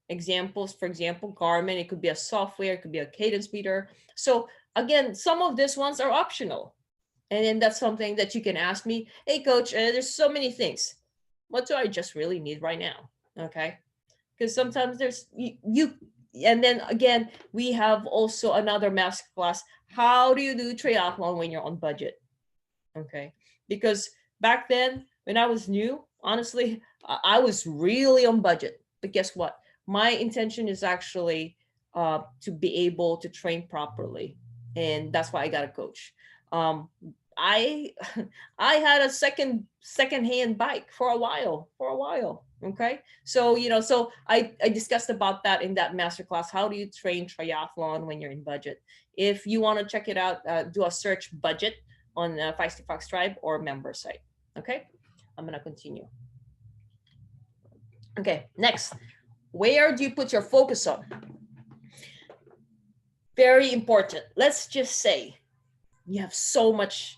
examples, for example, Garmin, it could be a software, it could be a cadence meter. So again, some of these ones are optional. And then that's something that you can ask me, hey coach, there's so many things. What do I just really need right now? Okay. Because sometimes there's you, and then again, we have also another masterclass. How do you do triathlon when you're on budget? Okay. Because back then when I was new, honestly, I was really on budget. But guess what? My intention is actually to be able to train properly. And that's why I got a coach. I I had a second-hand bike for a while. Okay. So, you know, so I discussed about that in that masterclass. How do you train triathlon when you're in budget? If you want to check it out, do a search budget on Feisty Fox Tribe or member site. Okay. I'm going to continue. Okay. Next, where do you put your focus on? Very important. Let's just say you have so much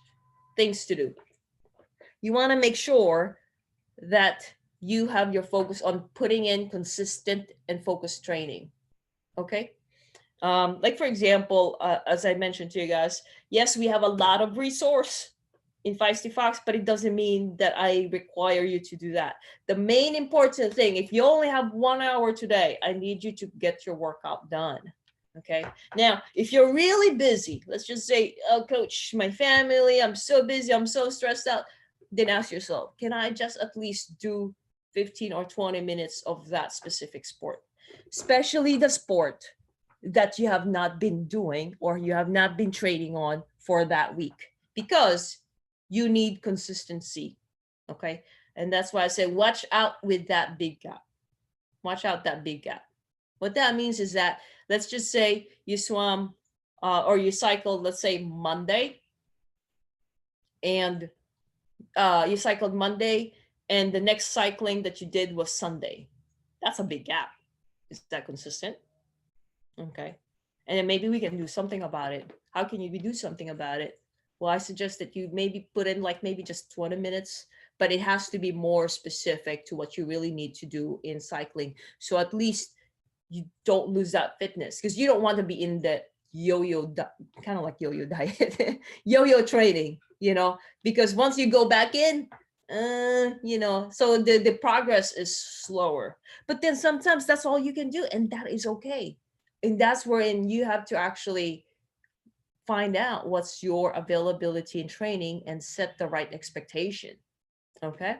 things to do. You want to make sure that you have your focus on putting in consistent and focused training. Okay. Like for example, as I mentioned to you guys, yes, we have a lot of resource in feistyfox, but it doesn't mean that I require you to do that. The main important thing, if you only have 1 hour today, I need you to get your workout done. Okay. Now, if you're really busy, let's just say, oh, coach, my family, I'm so busy, I'm so stressed out. Then ask yourself, can I just at least do 15 or 20 minutes of that specific sport, especially the sport that you have not been doing or you have not been training on for that week, because you need consistency. Okay. And that's why I say, watch out with that big gap. Watch out that big gap. What that means is that, let's just say you swam or you cycled, let's say Monday, and you cycled Monday, and the next cycling that you did was Sunday. That's a big gap. Is that consistent? Okay. And then maybe we can do something about it. How can you do something about it? Well, I suggest that you maybe put in like maybe just 20 minutes, but it has to be more specific to what you really need to do in cycling. So at least you don't lose that fitness, because you don't want to be in the yo-yo, kind of like yo-yo diet, yo-yo training, you know, because once you go back in, you know, so the progress is slower. But then sometimes that's all you can do, and that is okay. And that's wherein you have to actually find out what's your availability in training and set the right expectation. Okay.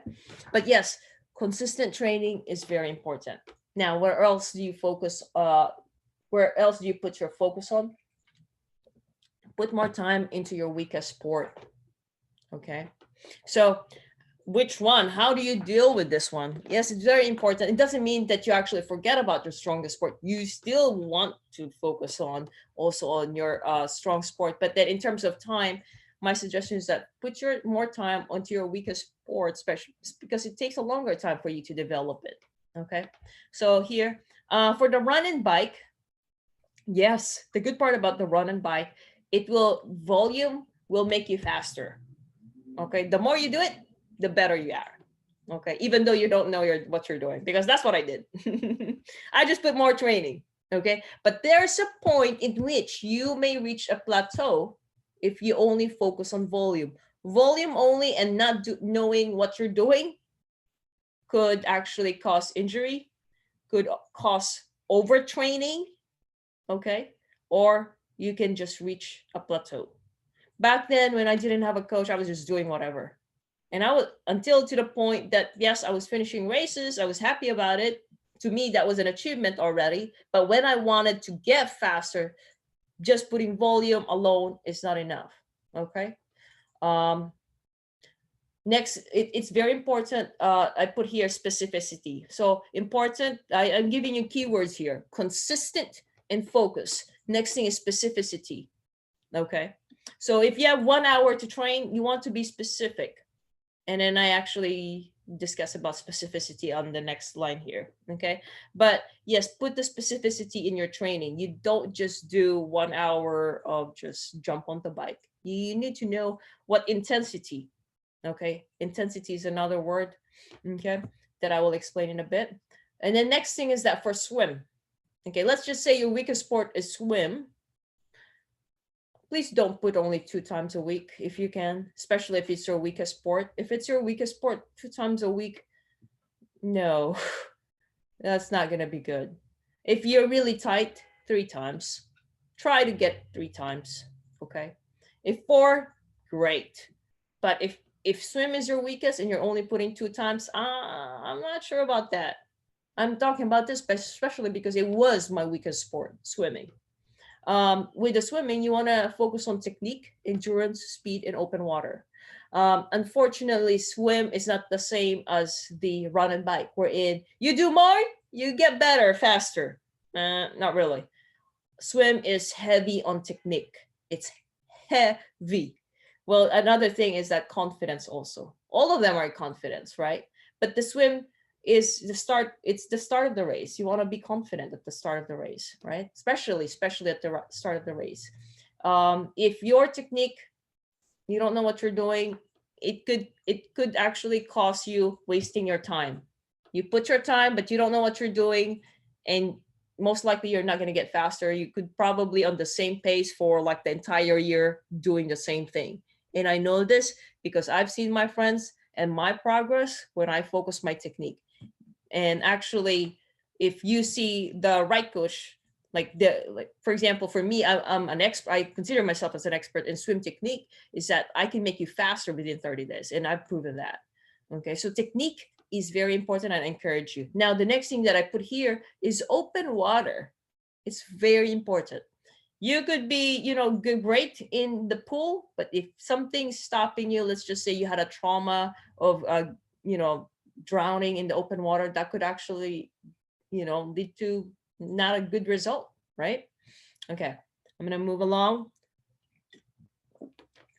But yes, consistent training is very important. Now, where else do you focus? Where else do you put your focus on? Put more time into your weakest sport. Okay. So which one? How do you deal with this one? Yes, it's very important. It doesn't mean that you actually forget about your strongest sport. You still want to focus on also on your strong sport. But then in terms of time, my suggestion is that put your more time onto your weakest sport, especially because it takes a longer time for you to develop it. Okay. So here for the run and bike, yes, the good part about the run and bike, volume will make you faster. Okay. The more you do it, the better you are. Okay. Even though you don't know what you're doing, because that's what I did. I just put more training. Okay. But there's a point in which you may reach a plateau if you only focus on volume. Volume only and not knowing what you're doing could actually cause injury, could cause overtraining, okay? Or you can just reach a plateau. Back then, when I didn't have a coach, I was just doing whatever. And I was, until to the point that, yes, I was finishing races, I was happy about it. To me, that was an achievement already. But when I wanted to get faster, just putting volume alone is not enough. Okay. Um, Next, it's very important. I put here specificity. So important, I'm giving you keywords here: consistent and focus. Next thing is specificity. Okay. So if you have 1 hour to train, you want to be specific. And then I actually discuss about specificity on the next line here. Okay. But yes, put the specificity in your training. You don't just do 1 hour of just jump on the bike. You need to know what intensity. Okay. Intensity is another word. Okay. That I will explain in a bit. And then next thing is that for swim. Okay. Let's just say your weakest sport is swim. Please don't put only 2 times a week if you can, especially if it's your weakest sport. If it's your weakest sport, 2 times a week, no, that's not going to be good. If you're really tight, 3 times. Try to get 3 times, okay? If 4, great. But if swim is your weakest and you're only putting 2 times, I'm not sure about that. I'm talking about this especially because it was my weakest sport, swimming. With the swimming, you want to focus on technique, endurance, speed, and open water. Unfortunately, swim is not the same as the run and bike, wherein you do more, you get better faster. Not really. Swim is heavy on technique. It's heavy. Well, another thing is that confidence also. All of them are confidence, right? But the swim is the start. It's the start of the race. You want to be confident at the start of the race, right? Especially at the start of the race. If your technique, you don't know what you're doing, it could actually cost you wasting your time. You put your time, but you don't know what you're doing, and most likely you're not going to get faster. You could probably on the same pace for like the entire year doing the same thing. And I know this because I've seen my friends and my progress when I focus my technique. And actually, if you see the right coach, like for example, for me, I'm an expert. I consider myself as an expert in swim technique. Is that I can make you faster within 30 days, and I've proven that. Okay, so technique is very important, and I encourage you. Now, the next thing that I put here is open water. It's very important. You could be, great in the pool, but if something's stopping you, let's just say you had a trauma of, drowning in the open water, that could actually, lead to not a good result, right? Okay, I'm going to move along.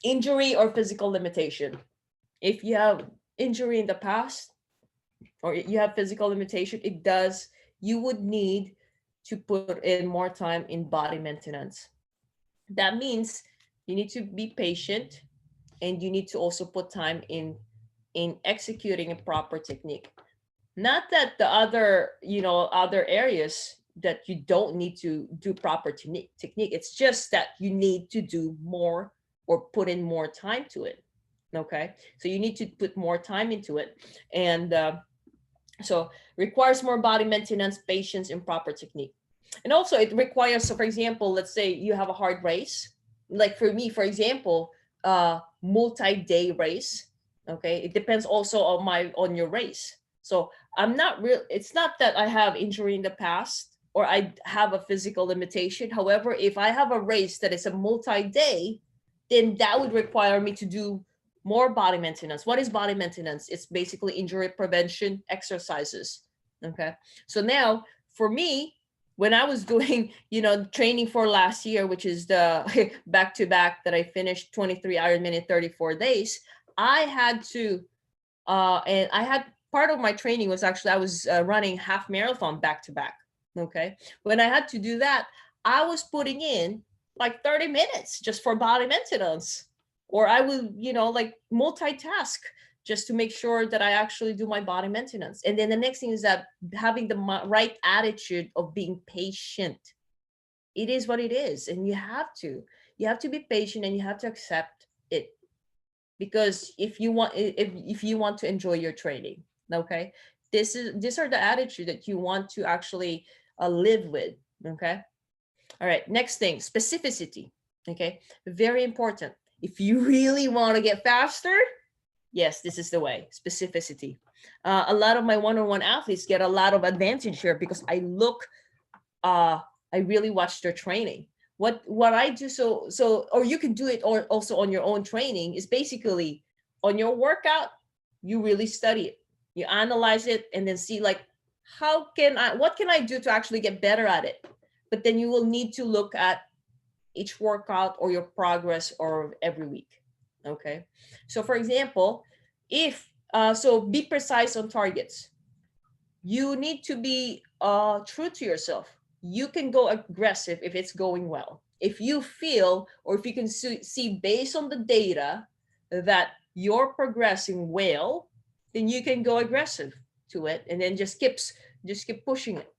Injury or physical limitation. If you have injury in the past or you have physical limitation, you would need to put in more time in body maintenance. That means you need to be patient, and you need to also put time in executing a proper technique. Not that the other areas that you don't need to do proper technique. It's just that you need to do more or put in more time to it. Okay, so you need to put more time into it, and so requires more body maintenance, patience, and proper technique. And also it requires, so for example, let's say you have a hard race, like for me, for example, multi-day race. Okay, it depends also on your race. So I'm not real, it's not that I have injury in the past or I have a physical limitation. However, if I have a race that is a multi-day, then that would require me to do more body maintenance. What is body maintenance? It's basically injury prevention exercises. Okay, so now for me, when I was doing, training for last year, which is the back-to-back that I finished 23 Ironman in 34 days, I had to, and I had, part of my training was actually, I was running half marathon back-to-back. Okay, when I had to do that, I was putting in like 30 minutes just for body maintenance, or I would, like multitask just to make sure that I actually do my body maintenance. And then the next thing is that having the right attitude of being patient. It is what it is, and you have to be patient, and you have to accept it, because if you want to enjoy your training, okay, these are the attitude that you want to actually live with. Okay, All right, next thing, specificity. Okay, very important. If you really want to get faster, yes, this is the way, specificity. A lot of my one-on-one athletes get a lot of advantage here because I really watch their training. What I do, or you can do it or also on your own training, is basically on your workout, you really study it, you analyze it, and then see like, what can I do to actually get better at it? But then you will need to look at each workout or your progress or every week. Okay. So for example, if so be precise on targets. You need to be true to yourself. You can go aggressive if it's going well. If you feel, or if you can see based on the data that you're progressing well, then you can go aggressive to it, and then just keep pushing it.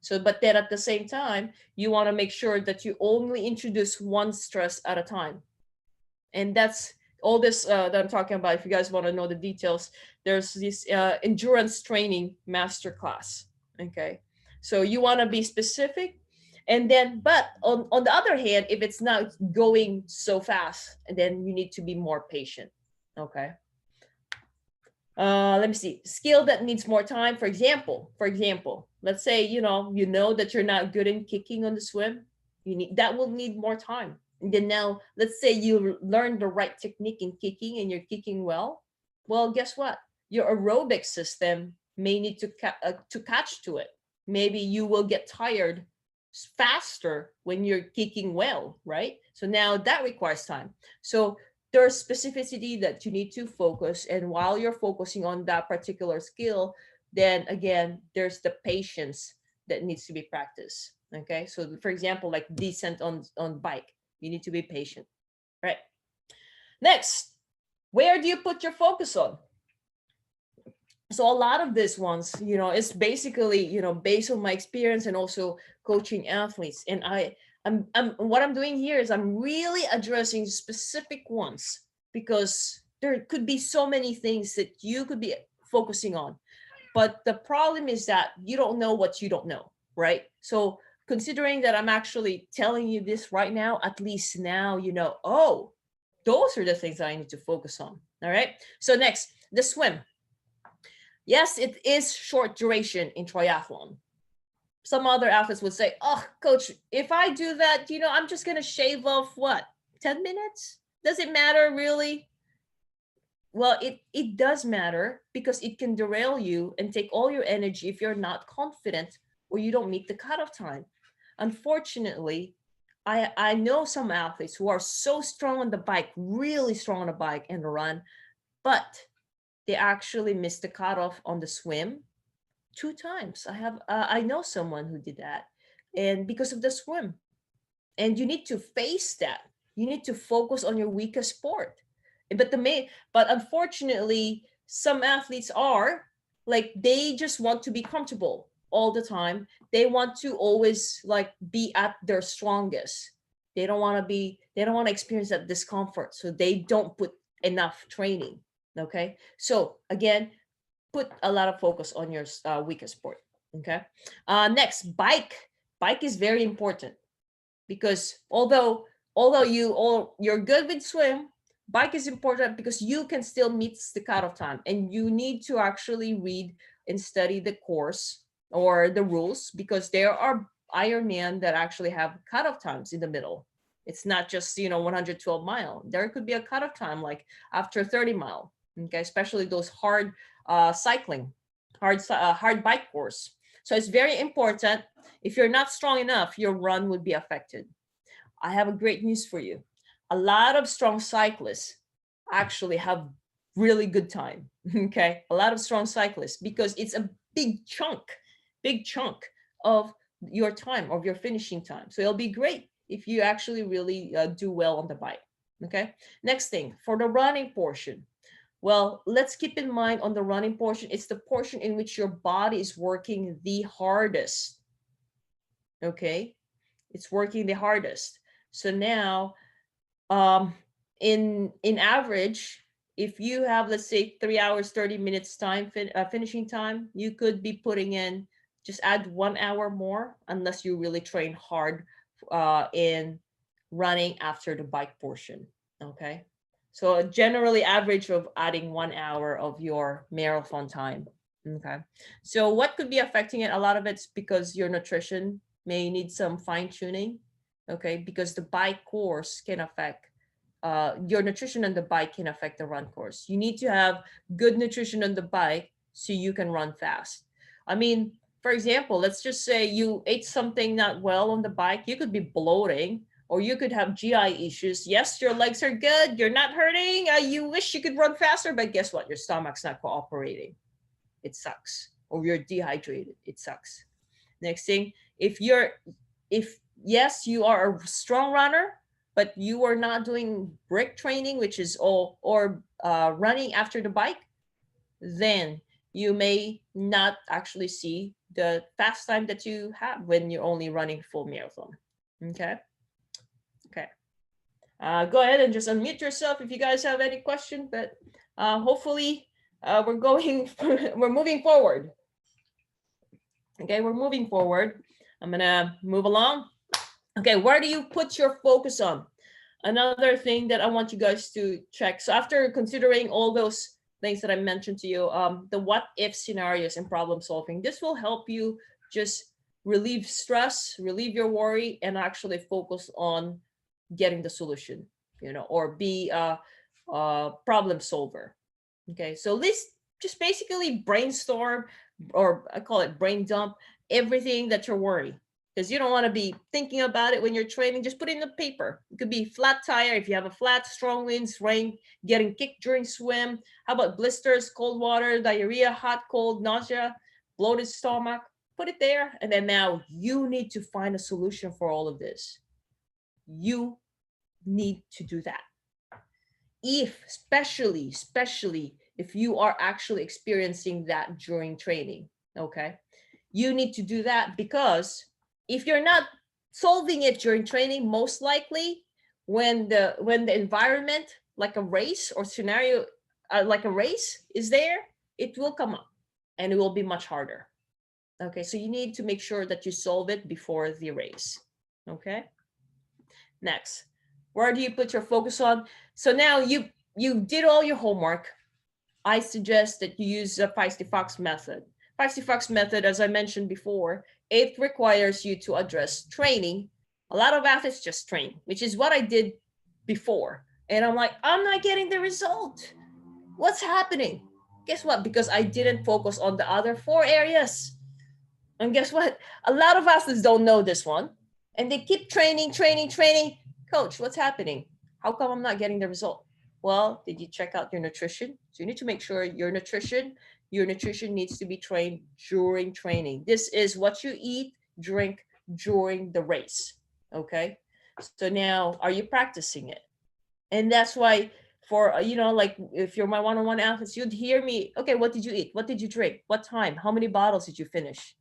So, but then at the same time, you want to make sure that you only introduce one stress at a time. And that's all this that I'm talking about. If you guys want to know the details, there's this endurance training masterclass. Okay. So you want to be specific. And then, but on the other hand, if it's not going so fast, and then you need to be more patient. Okay. Let me see. Skill that needs more time. For example, let's say you know that you're not good in kicking on the swim. That will need more time. And then now, let's say you learn the right technique in kicking and you're kicking well. Well, guess what? Your aerobic system may need to catch to it. Maybe you will get tired faster when you're kicking well, right? So now that requires time. So there's specificity that you need to focus, and while you're focusing on that particular skill, then again there's the patience that needs to be practiced. Okay, so for example, like descent on bike, you need to be patient, right? Next, where do you put your focus on? So a lot of these ones, it's basically, based on my experience and also coaching athletes. And what I'm doing here is I'm really addressing specific ones, because there could be so many things that you could be focusing on. But the problem is that you don't know what you don't know, right? So considering that I'm actually telling you this right now, at least now oh, those are the things that I need to focus on. All right. So next, the swim. Yes, it is short duration in triathlon. Some other athletes would say, oh, coach, if I do that, I'm just going to shave off what, 10 minutes? Does it matter really? Well, it does matter, because it can derail you and take all your energy if you're not confident or you don't meet the cutoff time. Unfortunately, I know some athletes who are so strong on the bike, really strong on the bike and the run, but they actually missed the cutoff on the swim 2 times. I know someone who did that, and because of the swim. And you need to face that. You need to focus on your weakest sport. But unfortunately, some athletes are like, they just want to be comfortable all the time. They want to always like be at their strongest. They don't want to experience that discomfort, so they don't put enough training. Okay, so again, put a lot of focus on your weakest sport. Okay. Next, bike is very important, because although you're good with swim, bike is important because you can still meet the cutoff time, and you need to actually read and study the course or the rules, because there are Ironman that actually have cutoff times in the middle. It's not just 112 mile. There could be a cutoff time like after 30 mile. Okay, especially those hard cycling, hard bike course. So it's very important. If you're not strong enough, your run would be affected. I have a great news for you. A lot of strong cyclists actually have really good time. Okay, a lot of strong cyclists, because it's a big chunk of your time, of your finishing time. So it'll be great if you actually really do well on the bike. Okay, next thing, for the running portion. Well, let's keep in mind on the running portion, it's the portion in which your body is working the hardest. Okay, it's working the hardest. So now, in average, if you have, let's say, 3 hours 30 minutes time finishing time, you could be putting in, just add 1 hour more, unless you really train hard in running after the bike portion. Okay. So generally average of adding 1 hour of your marathon time. Okay. So what could be affecting it? A lot of it's because your nutrition may need some fine tuning. Okay. Because the bike course can affect your nutrition on the bike can affect the run course. You need to have good nutrition on the bike so you can run fast. I mean, for example, let's just say you ate something not well on the bike. You could be bloating or you could have GI issues. Yes, your legs are good. You're not hurting. You wish you could run faster, but guess what? Your stomach's not cooperating. It sucks. Or you're dehydrated. It sucks. Next thing, if yes, you are a strong runner, but you are not doing brick training, which is all, or running after the bike, then you may not actually see the fast time that you have when you're only running full marathon. Okay. Okay. Go ahead and just unmute yourself if you guys have any question, but hopefully we're moving forward. Okay, we're moving forward. I'm gonna move along. Okay, where do you put your focus on? Another thing that I want you guys to check. So after considering all those things that I mentioned to you, the what if scenarios and problem solving, this will help you just relieve stress, relieve your worry, and actually focus on getting the solution, or be a problem solver. Okay, so let's just basically brainstorm, or I call it brain dump, everything that you're worried, because you don't want to be thinking about it when you're training. Just put it in the paper. It could be flat tire if you have a flat, strong winds, rain, getting kicked during swim. How about blisters, cold water, diarrhea, hot, cold, nausea, bloated stomach? Put it there. And then now you need to find a solution for all of this. You need to do that. Especially if you are actually experiencing that during training, okay? You need to do that, because if you're not solving it during training, most likely when the environment, like a race or scenario, like a race is there, it will come up and it will be much harder. Okay, so you need to make sure that you solve it before the race. Okay. Next, where do you put your focus on? So now you did all your homework. I suggest that you use the feistyfox method. Feistyfox method, as I mentioned before, it requires you to address training. A lot of athletes just train, which is what I did before. And I'm like, I'm not getting the result. What's happening? Guess what? Because I didn't focus on the other 4 areas. And guess what? A lot of athletes don't know this one. And they keep training. Coach, what's happening? How come I'm not getting the result? Well, did you check out your nutrition? So you need to make sure your nutrition needs to be trained during training. This is what you eat, drink during the race. Okay. So now, are you practicing it? And that's why for, like if you're my one-on-one athletes, you'd hear me, okay, what did you eat? What did you drink? What time? How many bottles did you finish?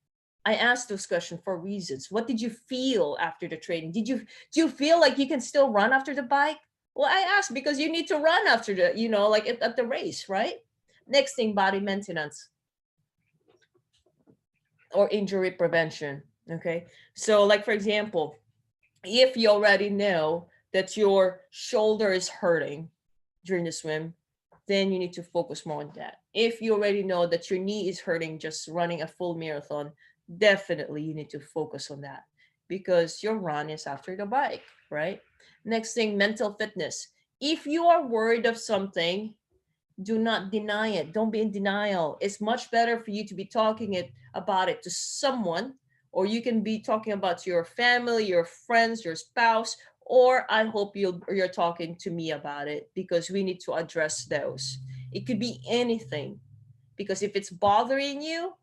I asked those questions for reasons. What did you feel after the training? Do you feel like you can still run after the bike? Well, I asked because you need to run after the, like at the race, right? Next thing, body maintenance or injury prevention. Okay. So like, for example, if you already know that your shoulder is hurting during the swim, then you need to focus more on that. If you already know that your knee is hurting just running a full marathon, definitely you need to focus on that, because your run is after the bike, right? Next thing, mental fitness. If you are worried of something, do not deny it. Don't be in denial. It's much better for you to be talking about it to someone, or you can be talking about your family, your friends, your spouse, or I hope you're talking to me about it, because we need to address those. It could be anything, because if it's bothering you,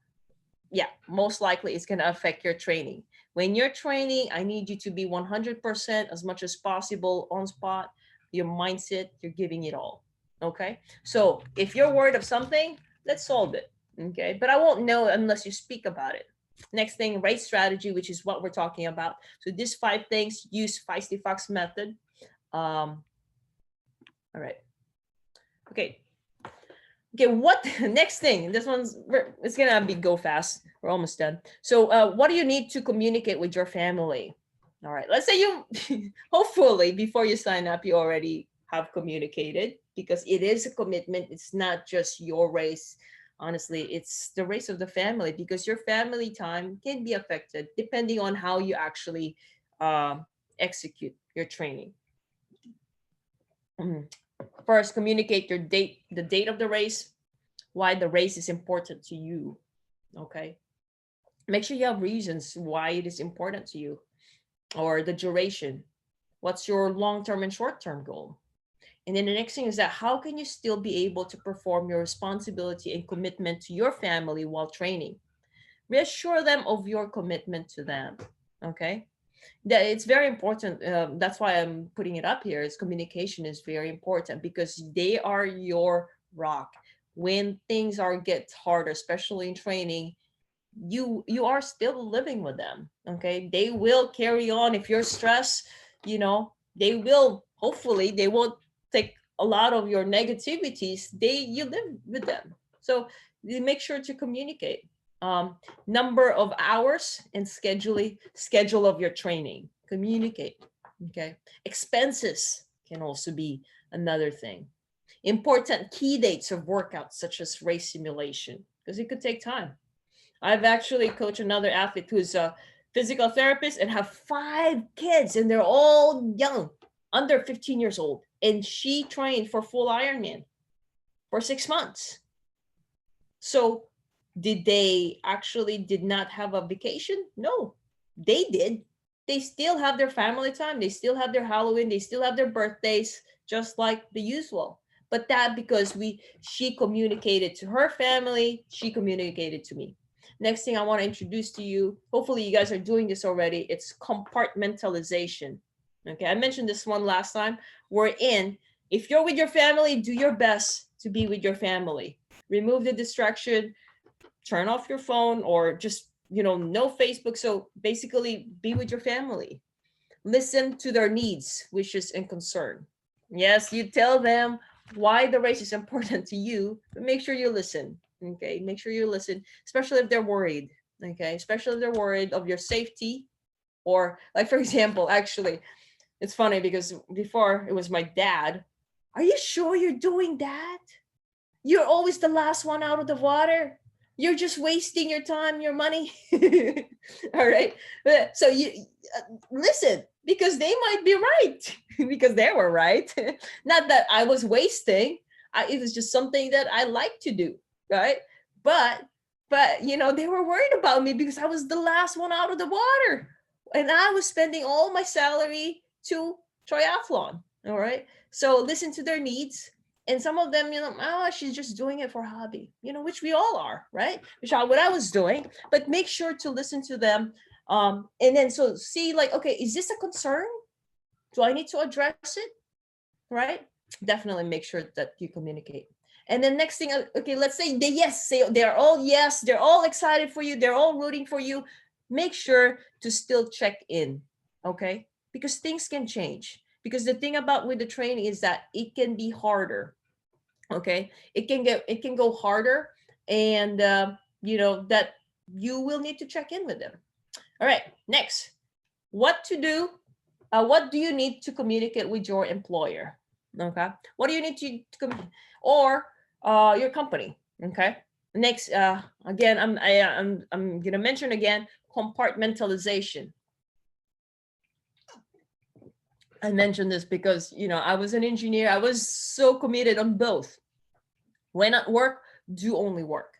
yeah, most likely it's going to affect your training. When you're training, I need you to be 100% as much as possible on spot. Your mindset, you're giving it all. Okay. So if you're worried of something, let's solve it. Okay. But I won't know unless you speak about it. Next thing, race strategy, which is what we're talking about. So these 5 things, use feistyfox method. All right. Okay. Okay, what next thing? This one's, it's gonna be go fast. We're almost done. So what do you need to communicate with your family? All right. Let's say you, hopefully, before you sign up, you already have communicated, because it is a commitment. It's not just your race. Honestly, it's the race of the family, because your family time can be affected depending on how you actually um, execute your training. Mhm. First, communicate your date, the date of the race, why the race is important to you. Okay. Make sure you have reasons why it is important to you, or the duration. What's your long term and short term goal? And then the next thing is that how can you still be able to perform your responsibility and commitment to your family while training? Reassure them of your commitment to them. Okay. That it's very important. That's why I'm putting it up here. Is communication is very important, because they are your rock. When things are get harder, especially in training, you are still living with them. Okay, they will carry on. If you're stressed, they will, hopefully they won't take a lot of your negativities. You live with them. So you make sure to communicate. Number of hours and schedule of your training. Communicate. Okay. Expenses can also be another thing. Important key dates of workouts such as race simulation, because it could take time. I've actually coached another athlete who's a physical therapist and have 5 kids, and they're all young, under 15 years old. And she trained for full Ironman for 6 months. So did they actually did not have a vacation? No, they did. They still have their family time. They still have their Halloween. They still have their birthdays, just like the usual. But that because she communicated to her family, she communicated to me. Next thing I want to introduce to you, hopefully you guys are doing this already, it's compartmentalization. Okay, I mentioned this one last time. If you're with your family, do your best to be with your family. Remove the distraction, turn off your phone, or just, no Facebook. So basically, be with your family. Listen to their needs, wishes, and concern. Yes, you tell them why the race is important to you, but make sure you listen. Okay, make sure you listen, especially if they're worried. Okay, especially if they're worried of your safety, or like, for example, actually, it's funny because before it was my dad. Are you sure you're doing that? You're always the last one out of the water. You're just wasting your time, your money. All right. So you listen, because they might be right, because they were right. Not that I was wasting. It was just something that I like to do. Right. But, they were worried about me because I was the last one out of the water. And I was spending all my salary to triathlon. All right. So listen to their needs, and some of them, she's just doing it for hobby, which we all are, right? Which is what I was doing. But make sure to listen to them. And then so see, like, okay, is this a concern? Do I need to address it? Right? Definitely make sure that you communicate. And then next thing, okay, let's say they're all yes, they're all excited for you, they're all rooting for you. Make sure to still check in, okay? Because things can change. Because the thing about with the training is that it can be harder, okay? It can go harder, and that you will need to check in with them. All right, next, what to do. What do you need to communicate with your employer? Okay, what do you need to or your company? Okay, next, again, I'm gonna mention again compartmentalization. I mentioned this because I was an engineer. I was so committed on both. When at work, do only work.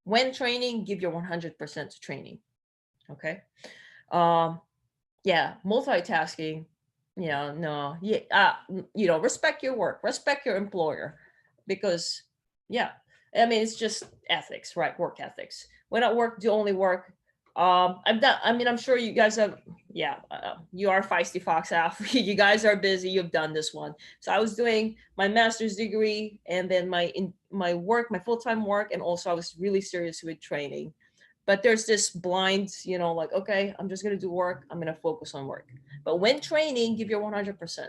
When training, give your 100% to training. Okay. Yeah, multitasking. Yeah, no. Yeah, respect your work, respect your employer, because yeah, I mean it's just ethics, right? Work ethics. When at work, do only work. I'm sure you guys have, yeah, you are Feisty Fox athlete. You guys are busy. You've done this one. So I was doing my master's degree, and then my work, my full-time work, and also I was really serious with training. But there's this blind, like, okay, I'm just going to do work. I'm going to focus on work. But when training, give your 100%.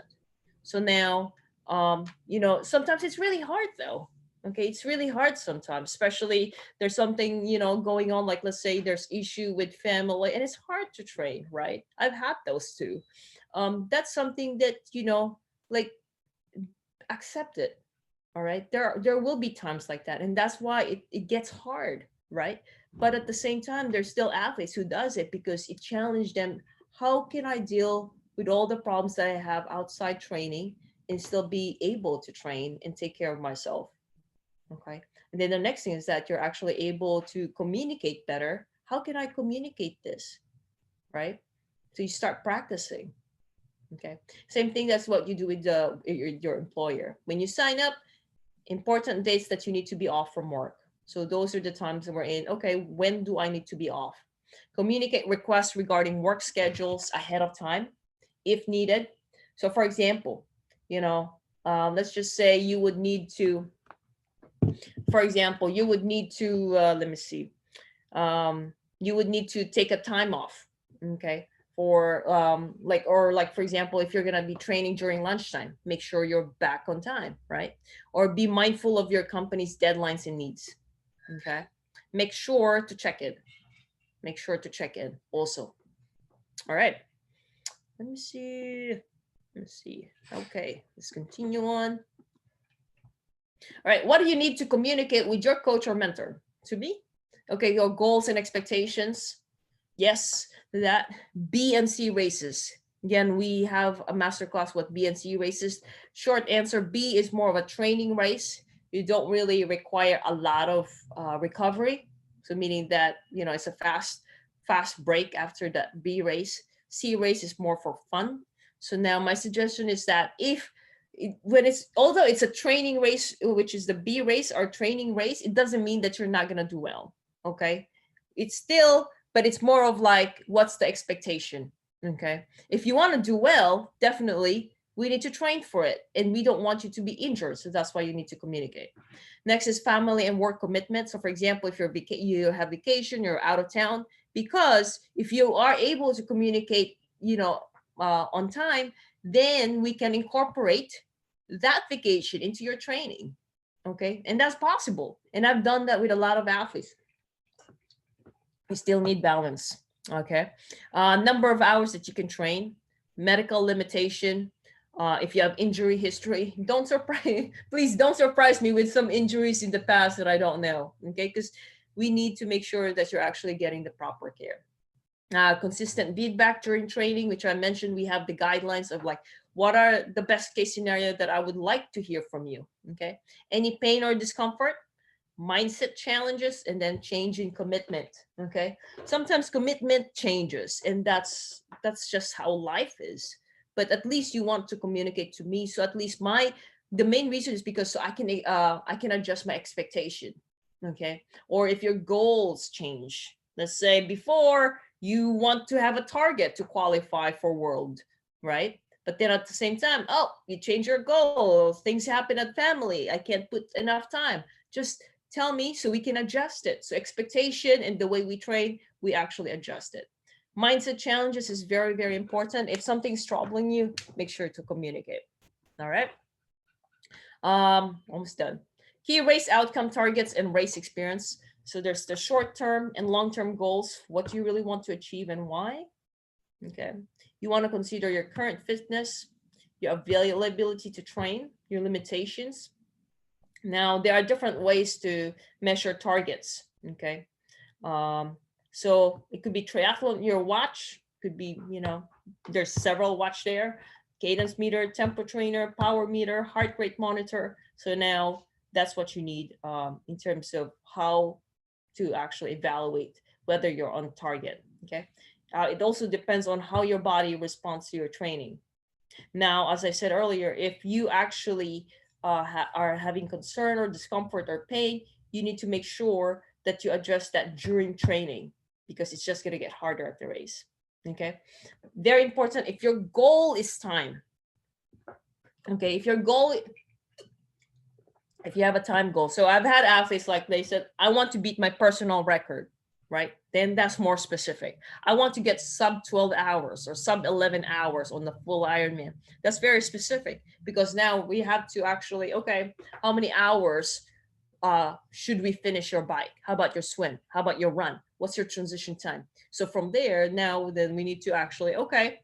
So now, sometimes it's really hard though. Okay, it's really hard sometimes, especially there's something, going on, like let's say there's issue with family and it's hard to train, right? I've had those too. That's something that, like, accept it. All right. There will be times like that. And that's why it gets hard, right? But at the same time, there's still athletes who does it because it challenged them. How can I deal with all the problems that I have outside training and still be able to train and take care of myself? Okay. And then the next thing is that you're actually able to communicate better. How can I communicate this? Right. So you start practicing. Okay. Same thing. That's what you do with your employer. When you sign up, important dates that you need to be off from work. So those are the times that we're in. Okay, when do I need to be off? Communicate requests regarding work schedules ahead of time if needed. So for example, let's just say you would need to, for example, you would need to, let me see, you would need to take a time off. Okay. For like for example, if you're going to be training during lunchtime, make sure you're back on time, right? Or be mindful of your company's deadlines and needs. Okay. Make sure to check it. Make sure to check in also. All right. Let me see. Let's see. Okay, let's continue on. All right, what do you need to communicate with your coach or mentor? To me, okay, your goals and expectations. Yes, that. B and C races. Again, we have a masterclass with B and C races. Short answer, B is more of a training race. You don't really require a lot of recovery. So meaning that, it's a fast break after that B race. C race is more for fun. So now my suggestion is that when it's, although it's a training race, which is the B race or training race, it doesn't mean that you're not going to do well. Okay. It's still, but it's more of like, what's the expectation? Okay. If you want to do well, definitely we need to train for it, and we don't want you to be injured. So that's why you need to communicate. Next is family and work commitment. So for example, if you have vacation, you're out of town, because if you are able to communicate, on time, then we can incorporate that vacation into your training. Okay. And that's possible. And I've done that with a lot of athletes. We still need balance. Okay. Number of hours that you can train, medical limitation. If you have injury history, don't surprise, please don't surprise me with some injuries in the past that I don't know. Okay. Because we need to make sure that you're actually getting the proper care. Consistent feedback during training, which I mentioned. We have the guidelines of like, what are the best case scenario that I would like to hear from you? Okay. Any pain or discomfort, mindset challenges, and then change in commitment. Okay. Sometimes commitment changes, and that's just how life is. But at least you want to communicate to me. So at least the main reason is because so I can adjust my expectation. Okay. Or if your goals change, let's say before you want to have a target to qualify for world, right? But then at the same time, oh, you change your goal, things happen at family, I can't put enough time. Just tell me so we can adjust it. So expectation and the way we train, we actually adjust it. Mindset challenges is very, very important. If something's troubling you, make sure to communicate. All right. Almost done. Key race outcome targets and race experience. So there's the short-term and long-term goals, what you really want to achieve and why. Okay. You want to consider your current fitness, your availability to train, your limitations. Now, there are different ways to measure targets. Okay. So it could be triathlon, your watch could be, there's several watch there, cadence meter, tempo trainer, power meter, heart rate monitor. So now that's what you need in terms of how to actually evaluate whether you're on target. Okay. It also depends on how your body responds to your training. Now, as I said earlier, if you actually are having concern or discomfort or pain, you need to make sure that you address that during training, because it's just going to get harder at the race. Okay. Very important. If your goal is time, okay, if you have a time goal. So I've had athletes like they said, I want to beat my personal record, right? Then that's more specific. I want to get sub 12 hours or sub 11 hours on the full Ironman. That's very specific, because now we have to actually, okay, how many hours should we finish your bike? How about your swim? How about your run? What's your transition time? So from there, now then we need to actually, okay,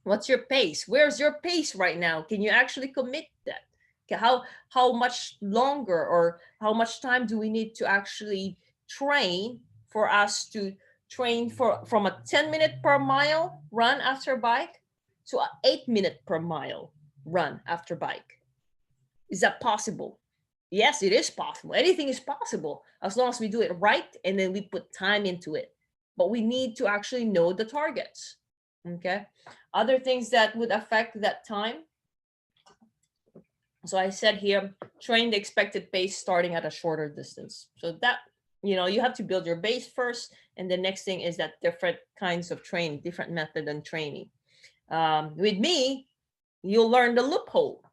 what's your pace? Where's your pace right now? Can you actually commit that? Okay, how much longer or how much time do we need to actually train for us to train for from a 10-minute per mile run after bike to a 8-minute per mile run after bike? Is that possible? Yes, it is possible. Anything is possible as long as we do it right and then we put time into it. But we need to actually know the targets. Okay. Other things that would affect that time. So I said here, train the expected pace starting at a shorter distance. So that, you have to build your base first. And the next thing is that different kinds of training, different method and training. With me, you'll learn the loophole.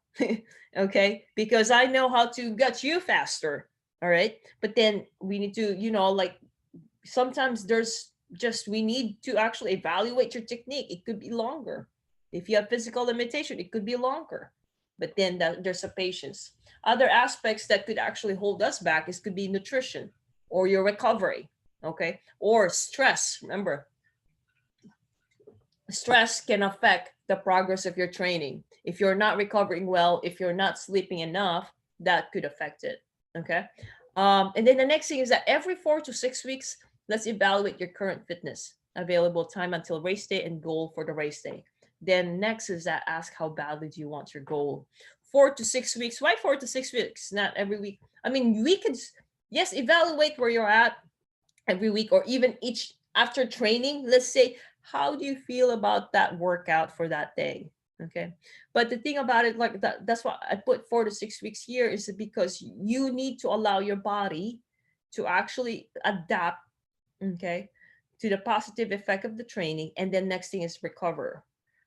Okay, because I know how to get you faster. All right, but then we need to, like sometimes there's just we need to actually evaluate your technique. It could be longer. If you have physical limitation, it could be longer. But then there's a patience. Other aspects that could actually hold us back is could be nutrition or your recovery, okay, or stress. Remember, stress can affect the progress of your training. If you're not recovering well, if you're not sleeping enough, that could affect it. Okay. And then the next thing is that every 4 to 6 weeks, let's evaluate your current fitness, available time until race day, and goal for the race day. Then next is that ask how badly do you want your goal? 4 to 6 weeks. Why 4 to 6 weeks? Not every week. I mean, we could, yes, evaluate where you're at every week or even each after training. Let's say, how do you feel about that workout for that day? Okay. But the thing about it, like that's why I put 4 to 6 weeks here, is because you need to allow your body to actually adapt, okay, to the positive effect of the training. And then next thing is recover.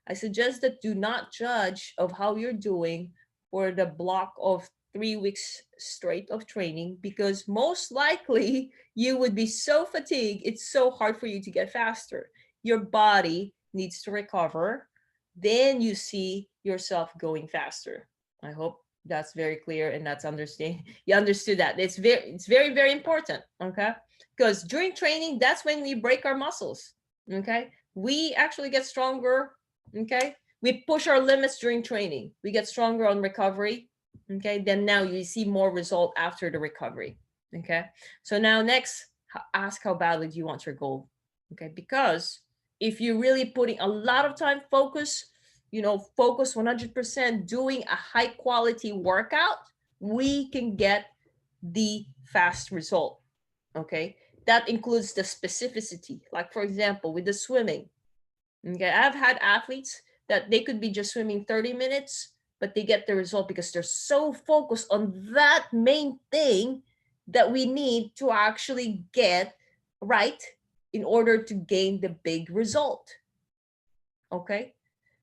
I suggest that do not judge of how you're doing for the block of 3 weeks straight of training, because most likely you would be so fatigued, it's so hard for you to get faster. Your body needs to recover. Then you see yourself going faster. I hope that's very clear and that's understand. You understood that. It's very, very important. Okay. Because during training, that's when we break our muscles. Okay. We actually get stronger. Okay. We push our limits during training. We get stronger on recovery. Okay. Then now you see more result after the recovery. Okay. So now next, ask how badly do you want your goal? Okay. Because if you're really putting a lot of time, focus 100% doing a high quality workout, we can get the fast result. Okay. That includes the specificity. Like for example, with the swimming. Okay. I've had athletes that they could be just swimming 30 minutes, but they get the result because they're so focused on that main thing that we need to actually get right in order to gain the big result. Okay.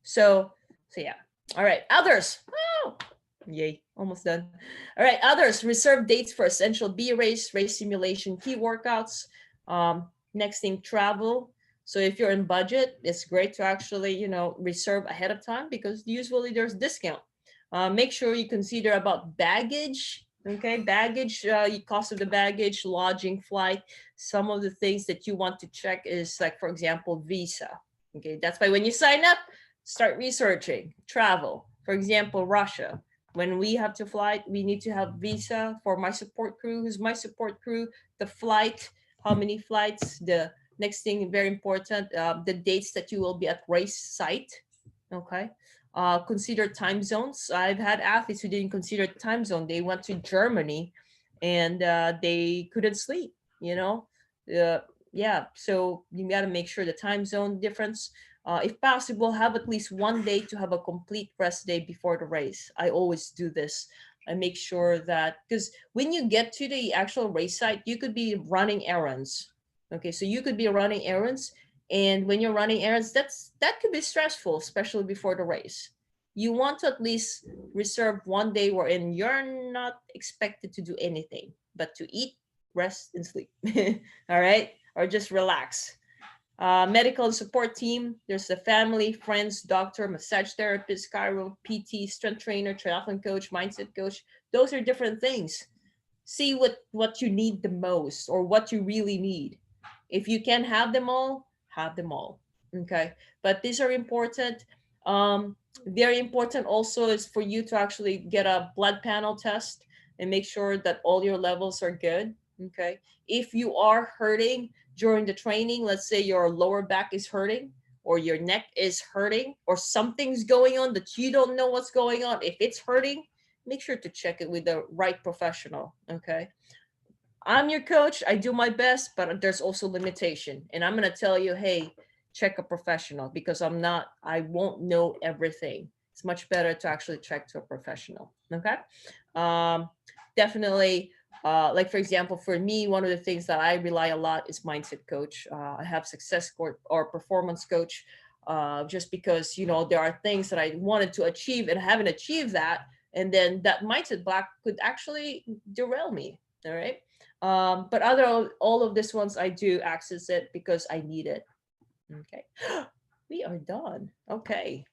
So yeah. All right. Others. Oh, yay. Almost done. All right. Others. Reserve dates for essential B race, race simulation, key workouts. Next thing, travel. So if you're in budget, it's great to actually, reserve ahead of time because usually there's discount. Make sure you consider about baggage. Okay, baggage, cost of the baggage, lodging, flight. Some of the things that you want to check is like, for example, visa. Okay, that's why when you sign up, start researching travel. For example, Russia. When we have to fly, we need to have visa for my support crew. Who's my support crew? The flight, how many flights? The next thing, very important, the dates that you will be at race site. Okay. Consider time zones. I've had athletes who didn't consider time zone. They went to Germany and they couldn't sleep, yeah, so you got to make sure the time zone difference. If possible, have at least one day to have a complete rest day before the race. I always do this. I make sure that, because when you get to the actual race site, you could be running errands. Okay, so you could be running errands, and when you're running errands, that could be stressful, especially before the race. You want to at least reserve one day wherein you're not expected to do anything but to eat, rest, and sleep. All right, or just relax. Medical support team, there's the family, friends, doctor, massage therapist, chiro, PT, strength trainer, triathlon coach, mindset coach. Those are different things. see what you need the most or what you really need. If you can have them all, have them all. Okay, but these are important. Very important also is for you to actually get a blood panel test and make sure that all your levels are good. Okay, if you are hurting during the training, let's say your lower back is hurting or your neck is hurting or something's going on that you don't know what's going on, if it's hurting, make sure to check it with the right professional. Okay, I'm your coach, I do my best, but there's also limitation, and I'm going to tell you, hey, check a professional, because I won't know everything. It's much better to actually check to a professional. Okay, um, definitely. Like for example, for me, one of the things that I rely a lot is mindset coach. I have success or performance coach, just because there are things that I wanted to achieve and haven't achieved that, and then that mindset block could actually derail me. All right. But other all of these ones, I do access it because I need it. Okay. We are done. Okay.